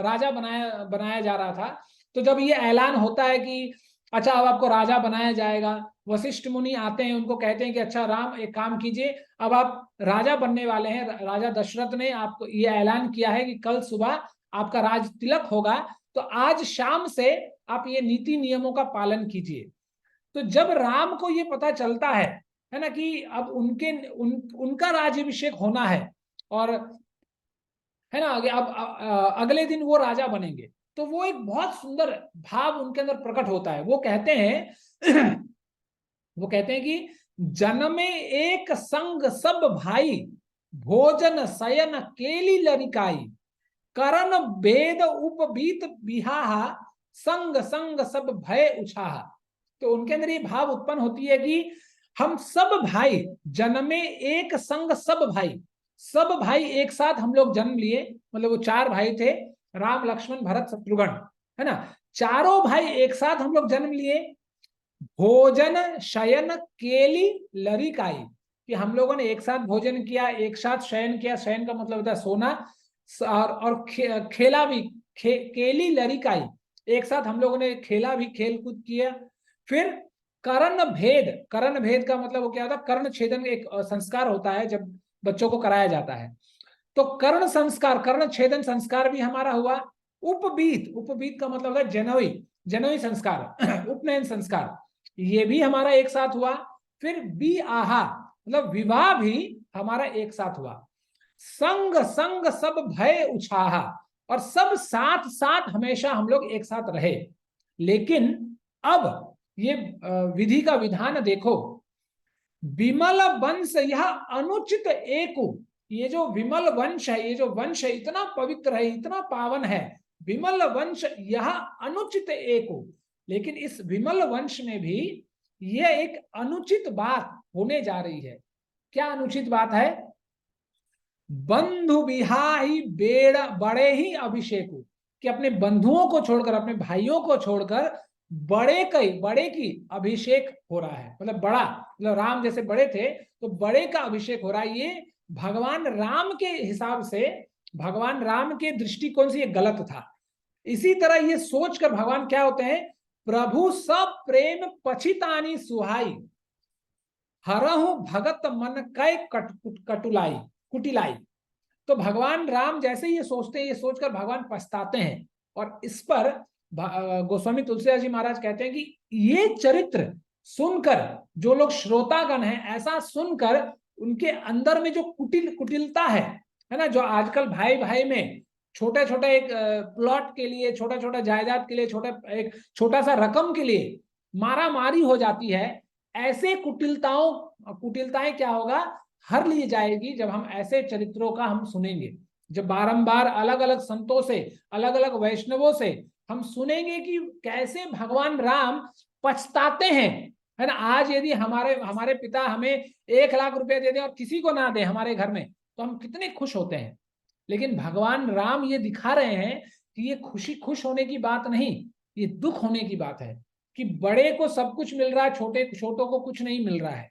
राजा बनाया बनाया जा रहा था। तो जब ये ऐलान होता है कि अच्छा अब आपको राजा बनाया जाएगा, वशिष्ठ मुनि आते हैं, उनको कहते हैं कि अच्छा राम एक काम कीजिए, अब आप राजा बनने वाले हैं, राजा दशरथ ने आपको ये ऐलान किया है कि कल सुबह आपका राज तिलक होगा, तो आज शाम से आप ये नीति नियमों का पालन कीजिए। तो जब राम को ये पता चलता है ना, कि अब उनका राज्याभिषेक होना है, और है ना, अब अगले दिन वो राजा बनेंगे, तो वो एक बहुत सुंदर भाव उनके अंदर प्रकट होता है। वो कहते हैं वो कहते हैं कि जन्मे एक संग सब भाई, भोजन शयन केली लरिकाई, करण भेद उपबीत बिहाहा, संग संग सब भय उछाहा। तो उनके अंदर ये भाव उत्पन्न होती है कि हम सब भाई, जन्मे एक संग सब भाई एक साथ हम लोग जन्म लिए, मतलब वो 4 भाई थे, राम लक्ष्मण भरत शत्रुघ्न, है ना, चारों भाई एक साथ हम लोग जन्म लिए। भोजन शयन केली लरिकाई, कि हम लोगों ने एक साथ भोजन किया, एक साथ शयन किया, शयन का मतलब होता है सोना, और खेला भी, केली लरिकाई, एक साथ हम लोगों ने खेला भी, खेल कूद किया। फिर कर्ण भेद का मतलब वो क्या होता है, कर्ण छेदन एक संस्कार होता है जब बच्चों को कराया जाता है, तो कर्ण छेदन संस्कार भी हमारा हुआ। उपबीत का मतलब है जनोई संस्कार उपनयन संस्कार, ये भी हमारा एक साथ हुआ। फिर बी आहा मतलब विवाह भी हमारा एक साथ हुआ। संग संग सब भय उछाहा, और सब साथ साथ हमेशा हम लोग एक साथ रहे। लेकिन अब ये विधि का विधान देखो, विमल वंश यह अनुचित एको, ये जो विमल वंश है, ये जो वंश है इतना पवित्र है, इतना पावन है, विमल वंश यह अनुचित एको। लेकिन इस विमल वंश में भी यह एक अनुचित बात होने जा रही है। क्या अनुचित बात है? बंधु बिहाई बेड़ा बड़े ही अभिषेक, कि अपने बंधुओं को छोड़कर, अपने भाइयों को छोड़कर बड़े की अभिषेक हो रहा है। मतलब बड़ा, मतलब राम जैसे बड़े थे तो बड़े का अभिषेक हो रहा है। ये भगवान राम के हिसाब से, भगवान राम के दृष्टिकोण से ये गलत था। इसी तरह ये सोचकर भगवान क्या होते हैं, प्रभु सब प्रेम पछितानी सुहाई, हरहु भगत मन कै कटुलाई कुटिलाई। तो भगवान राम जैसे ये सोचते हैं, ये सोचकर भगवान पछताते हैं। और इस पर गोस्वामी तुलसीदास जी महाराज कहते हैं कि ये चरित्र सुनकर जो लोग श्रोतागण हैं, ऐसा सुनकर उनके अंदर में जो कुटिलता है ना, जो आजकल भाई भाई में छोटे छोटे एक प्लॉट के लिए, छोटा छोटा जायदाद के लिए, एक छोटा सा रकम के लिए मारा मारी हो जाती है, ऐसे कुटिलताएं क्या होगा, हर ली जाएगी जब हम ऐसे चरित्रों का हम सुनेंगे। जब बारंबार अलग अलग संतों से, अलग अलग वैष्णवों से हम सुनेंगे कि कैसे भगवान राम पछताते हैं, है ना। आज यदि हमारे पिता हमें 1,00,000 रुपए दे दें और किसी को ना दे हमारे घर में, तो हम कितने खुश होते हैं। लेकिन भगवान राम ये दिखा रहे हैं कि ये खुश होने की बात नहीं, ये दुख होने की बात है, कि बड़े को सब कुछ मिल रहा है, छोटों को कुछ नहीं मिल रहा है।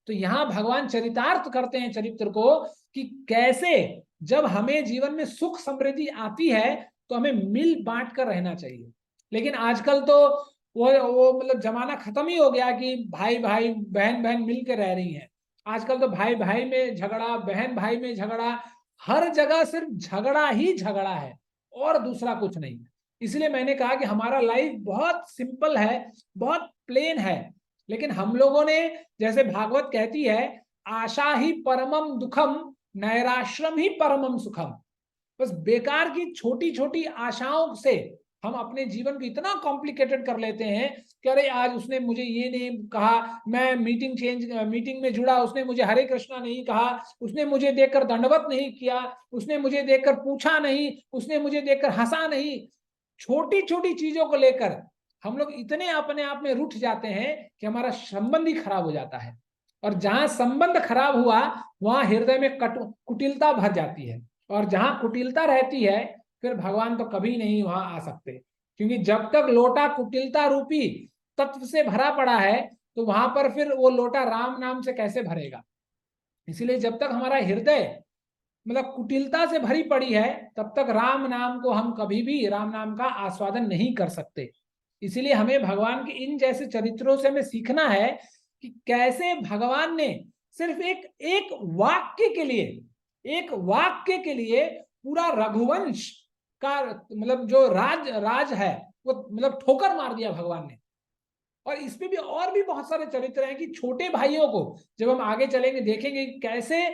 तो यहां भगवान चरितार्थ करते हैं चरित्र को, कि कैसे जब हमें जीवन में सुख समृद्धि आती है तो हमें मिल बांट कर रहना चाहिए। लेकिन आजकल तो वो मतलब जमाना खत्म ही हो गया कि भाई भाई बहन बहन मिल के रह रही हैं। आजकल तो भाई भाई में झगड़ा, बहन भाई में झगड़ा, हर जगह सिर्फ झगड़ा ही झगड़ा है और दूसरा कुछ नहीं। इसलिए मैंने कहा कि हमारा लाइफ बहुत सिंपल है, बहुत प्लेन है। लेकिन हम लोगों ने, जैसे भागवत कहती है, आशा ही परमम दुखम, नैराश्रम ही परमम सुखम। बस बेकार की छोटी छोटी आशाओं से हम अपने जीवन को इतना कॉम्प्लिकेटेड कर लेते हैं कि अरे आज उसने मुझे ये नहीं कहा, मैं मीटिंग में जुड़ा, उसने मुझे हरे कृष्णा नहीं कहा, उसने मुझे देखकर दंडवत नहीं किया, उसने मुझे देखकर पूछा नहीं, उसने मुझे देखकर हंसा नहीं। छोटी छोटी चीजों को लेकर हम लोग इतने अपने आप में रुठ जाते हैं कि हमारा संबंध ही खराब हो जाता है। और जहां संबंध खराब हुआ वहां हृदय में कुटिलता भर जाती है, और जहां कुटिलता रहती है फिर भगवान तो कभी नहीं वहां आ सकते, क्योंकि जब तक लोटा कुटिलता रूपी तत्व से भरा पड़ा है तो वहां पर फिर वो लोटा राम नाम से कैसे भरेगा। इसीलिए जब तक हमारा हृदय मतलब कुटिलता से भरी पड़ी है तब तक राम नाम को हम कभी भी राम नाम का आस्वादन नहीं कर सकते। इसीलिए हमें भगवान के इन जैसे चरित्रों से हमें सीखना है कि कैसे भगवान ने सिर्फ एक एक वाक्य के लिए, एक वाक्य के लिए पूरा रघुवंश का मतलब जो राज है वो मतलब ठोकर मार दिया भगवान ने। और इसमें भी और भी बहुत सारे चरित्र हैं कि छोटे भाइयों को जब हम आगे चलेंगे देखेंगे कैसे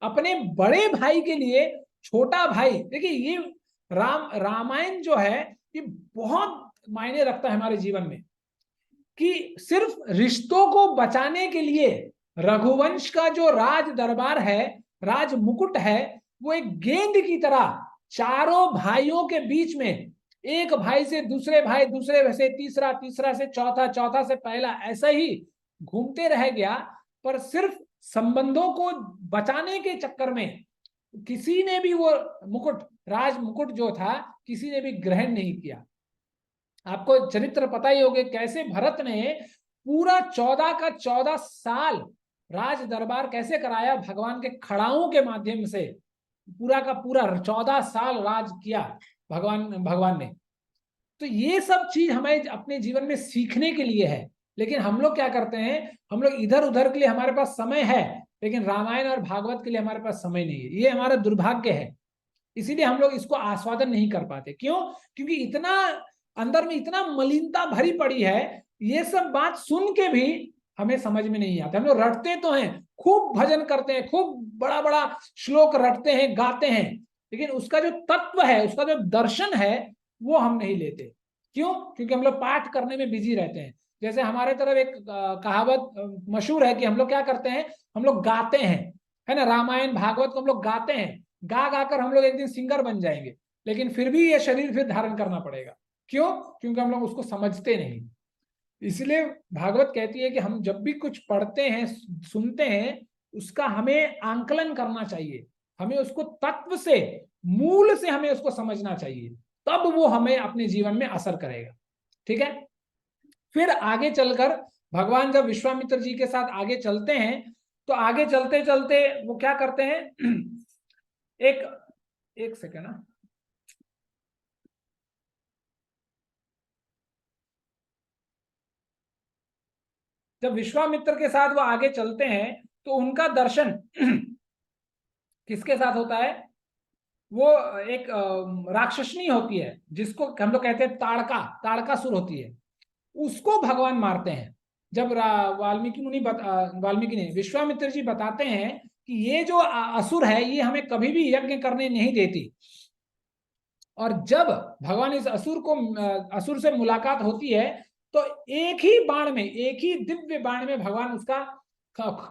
अपने बड़े भाई के लिए छोटा भाई, देखिए ये रामायण जो है ये बहुत मायने रखता है हमारे जीवन में, कि सिर्फ रिश्तों को बचाने के लिए रघुवंश का जो राज दरबार है, राज मुकुट है, वो एक गेंद की तरह चारों भाइयों के बीच में, एक भाई से दूसरे भाई, दूसरे से तीसरा, तीसरा से चौथा, चौथा से पहला, ऐसा ही घूमते रह गया। पर सिर्फ संबंधों को बचाने के चक्कर में किसी ने भी वो मुकुट, राज मुकुट जो था, किसी ने भी ग्रहण नहीं किया। आपको चरित्र पता ही होगा कैसे भरत ने पूरा 14 का 14 साल राज दरबार कैसे कराया, भगवान के खड़ाओं के माध्यम से पूरा का पूरा 14 साल राज किया भगवान ने। तो ये सब चीज हमें अपने जीवन में सीखने के लिए है। लेकिन हम लोग क्या करते हैं, हम लोग इधर उधर के लिए हमारे पास समय है, लेकिन रामायण और भागवत के लिए हमारे पास समय नहीं है। ये हमारा दुर्भाग्य है। इसीलिए हम लोग इसको आस्वादन नहीं कर पाते। क्यों? क्योंकि इतना अंदर में इतना मलिनता भरी पड़ी है, ये सब बात सुन के भी हमें समझ में नहीं आता। हम लोग रटते तो हैं, खूब भजन करते हैं, खूब बड़ा बड़ा श्लोक रटते हैं, गाते हैं, लेकिन उसका जो तत्व है, उसका जो दर्शन है, वो हम नहीं लेते। क्यों? क्योंकि हम लोग पाठ करने में बिजी रहते हैं। जैसे हमारे तरफ एक कहावत मशहूर है कि हम लोग क्या करते हैं, हम लोग गाते हैं, है ना, रामायण भागवत को हम लोग गाते हैं, गा गाकर हम लोग एक दिन सिंगर बन जाएंगे, लेकिन फिर भी ये शरीर फिर धारण करना पड़ेगा। क्यों? क्योंकि हम लोग उसको समझते नहीं। इसलिए भागवत कहती है कि हम जब भी कुछ पढ़ते हैं, सुनते हैं, उसका हमें आंकलन करना चाहिए, हमें उसको तत्व से, मूल से हमें उसको समझना चाहिए, तब वो हमें अपने जीवन में असर करेगा। ठीक है? फिर आगे चलकर भगवान जब विश्वामित्र जी के साथ आगे चलते हैं, तो आगे चलते चलते वो क्या करते हैं एक सेकेंड ना, जब विश्वामित्र के साथ वो आगे चलते हैं तो उनका दर्शन किसके साथ होता है, वो एक राक्षसनी होती है जिसको हम लोग कहते हैं ताड़कासुर होती है, उसको भगवान मारते हैं। जब वाल्मीकि ने विश्वामित्र जी बताते हैं कि ये जो असुर है ये हमें कभी भी यज्ञ करने नहीं देती, और जब भगवान इस असुर से मुलाकात होती है तो एक ही बाण में, एक ही दिव्य बाण में भगवान उसका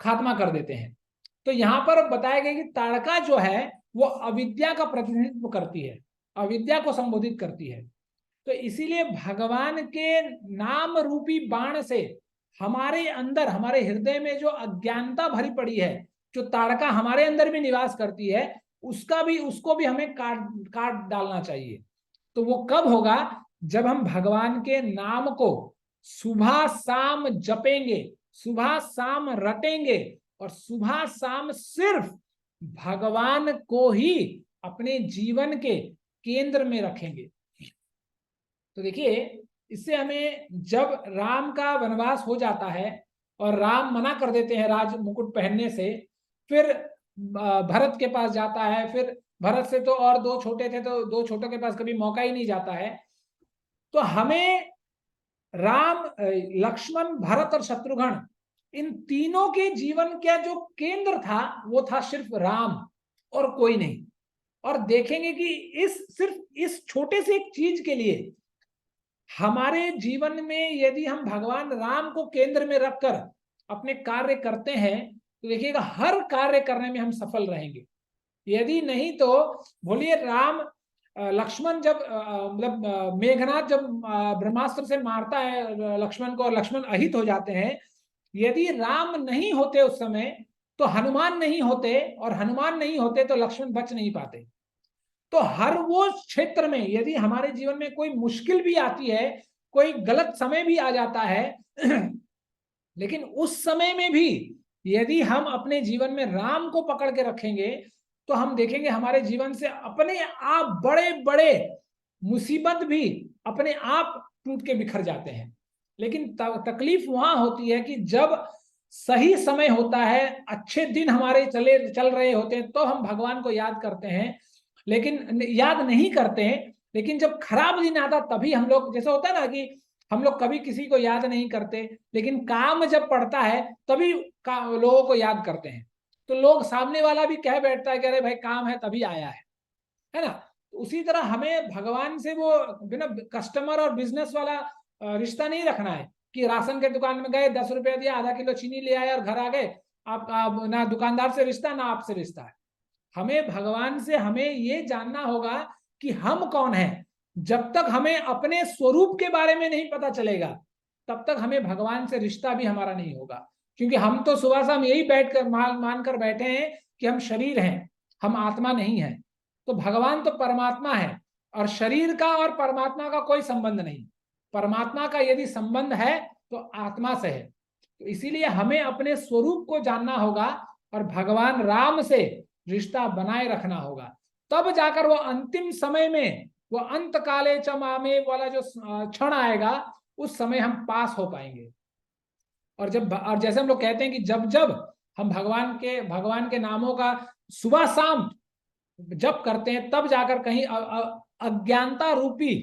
खात्मा कर देते हैं। तो यहां पर बताया गया कि ताड़का जो है वो अविद्या का प्रतिनिधित्व करती है, अविद्या को संबोधित करती है। तो इसीलिए भगवान के नाम रूपी बाण से हमारे अंदर, हमारे हृदय में जो अज्ञानता भरी पड़ी है, जो ताड़का हमारे अंदर भी निवास करती है, उसको भी हमें काट डालना चाहिए। तो वो कब होगा? जब हम भगवान के नाम को सुबह शाम जपेंगे, सुबह शाम रटेंगे, और सुबह शाम सिर्फ भगवान को ही अपने जीवन के केंद्र में रखेंगे। तो देखिए, इससे हमें, जब राम का वनवास हो जाता है और राम मना कर देते हैं राज मुकुट पहनने से, फिर भरत के पास जाता है, फिर भरत से तो और दो छोटे थे तो दो छोटों के पास कभी मौका ही नहीं जाता है। तो हमें राम, लक्ष्मण, भरत और शत्रुघ्न, इन तीनों के जीवन का जो केंद्र था वो था सिर्फ राम और कोई नहीं। और देखेंगे कि सिर्फ इस छोटे से एक चीज के लिए हमारे जीवन में यदि हम भगवान राम को केंद्र में रखकर अपने कार्य करते हैं तो देखिएगा हर कार्य करने में हम सफल रहेंगे। यदि नहीं तो बोलिए राम लक्ष्मण जब मतलब मेघनाथ जब ब्रह्मास्त्र से मारता है लक्ष्मण को और लक्ष्मण अहित हो जाते हैं, यदि राम नहीं होते उस समय तो हनुमान नहीं होते, और हनुमान नहीं होते तो लक्ष्मण बच नहीं पाते। तो हर वो क्षेत्र में यदि हमारे जीवन में कोई मुश्किल भी आती है, कोई गलत समय भी आ जाता है लेकिन उस समय में भी यदि हम अपने जीवन में राम को पकड़ के रखेंगे तो हम देखेंगे हमारे जीवन से अपने आप बड़े बड़े मुसीबत भी अपने आप टूट के बिखर जाते हैं। लेकिन तकलीफ वहां होती है कि जब सही समय होता है, अच्छे दिन हमारे चल रहे होते हैं तो हम भगवान को याद करते हैं, लेकिन याद नहीं करते हैं। लेकिन जब खराब दिन आता तभी हम लोग, जैसे होता है ना कि हम लोग कभी किसी को याद नहीं करते, लेकिन काम जब पड़ता है तभी लोगों को याद करते हैं। तो लोग सामने वाला भी कह बैठता है कि अरे भाई काम है तभी आया है ना। तो उसी तरह हमें भगवान से वो बिना कस्टमर और बिजनेस वाला रिश्ता नहीं रखना है कि राशन के दुकान में गए 10 रुपया दिया, आधा किलो चीनी ले आए और घर आ गए। आप ना दुकानदार से रिश्ता ना आपसे रिश्ता है। हमें भगवान से हमें ये जानना होगा कि हम कौन हैं। जब तक हमें अपने स्वरूप के बारे में नहीं पता चलेगा तब तक हमें भगवान से रिश्ता भी हमारा नहीं होगा। क्योंकि हम तो सुबह शाम यही बैठकर मानकर बैठे हैं कि हम शरीर हैं, हम आत्मा नहीं है। तो भगवान तो परमात्मा है और शरीर का और परमात्मा का कोई संबंध नहीं। परमात्मा का यदि संबंध है तो आत्मा से है। तो इसीलिए हमें अपने स्वरूप को जानना होगा और भगवान राम से रिश्ता बनाए रखना होगा। तब जाकर वो अंतिम समय में, वो अंत काले च मामे वाला जो क्षण आएगा उस समय हम पास हो पाएंगे। और जैसे हम लोग कहते हैं कि जब जब हम भगवान के नामों का सुबह शाम जप करते हैं तब जाकर कहीं अज्ञानता रूपी,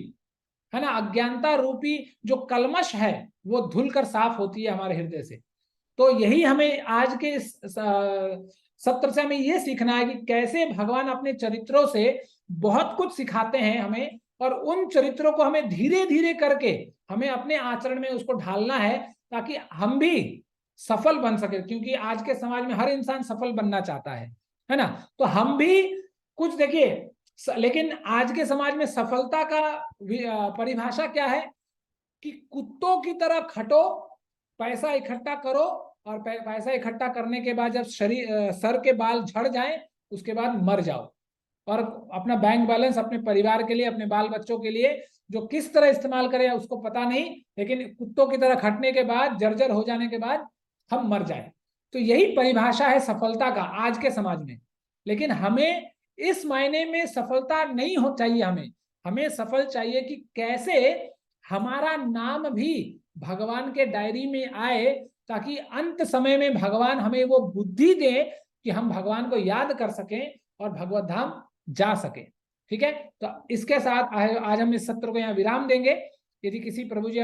है ना, अज्ञानता रूपी जो कलमश है वो धुलकर साफ होती है हमारे हृदय से। तो यही हमें आज के सत्र से हमें ये सीखना है कि कैसे भगवान अपने चरित्रों से बहुत कुछ सिखाते हैं हमें, और उन चरित्रों को हमें धीरे धीरे करके हमें अपने आचरण में उसको ढालना है ताकि हम भी सफल बन सके। क्योंकि आज के समाज में हर इंसान सफल बनना चाहता है ना। तो हम भी कुछ देखिए, लेकिन आज के समाज में सफलता का परिभाषा क्या है कि कुत्तों की तरह खटो, पैसा इकट्ठा करो, और पैसा इकट्ठा करने के बाद जब सर के बाल झड़ जाएं उसके बाद मर जाओ, और अपना बैंक बैलेंस अपने परिवार के लिए, अपने बाल बच्चों के लिए जो किस तरह इस्तेमाल करें उसको पता नहीं, लेकिन कुत्तों की तरह खटने के बाद, जर्जर हो जाने के बाद हम मर जाएं। तो यही परिभाषा है सफलता का आज के समाज में। लेकिन हमें इस मायने में सफलता नहीं हो चाहिए, हमें सफल चाहिए कि कैसे हमारा नाम भी भगवान के डायरी में आए, ताकि अंत समय में भगवान हमें वो बुद्धि दे कि हम भगवान को याद कर सकें और भगवत धाम जा सके। ठीक है, तो इसके साथ आज हम इस सत्र को यहाँ विराम देंगे। यदि किसी प्रभु जी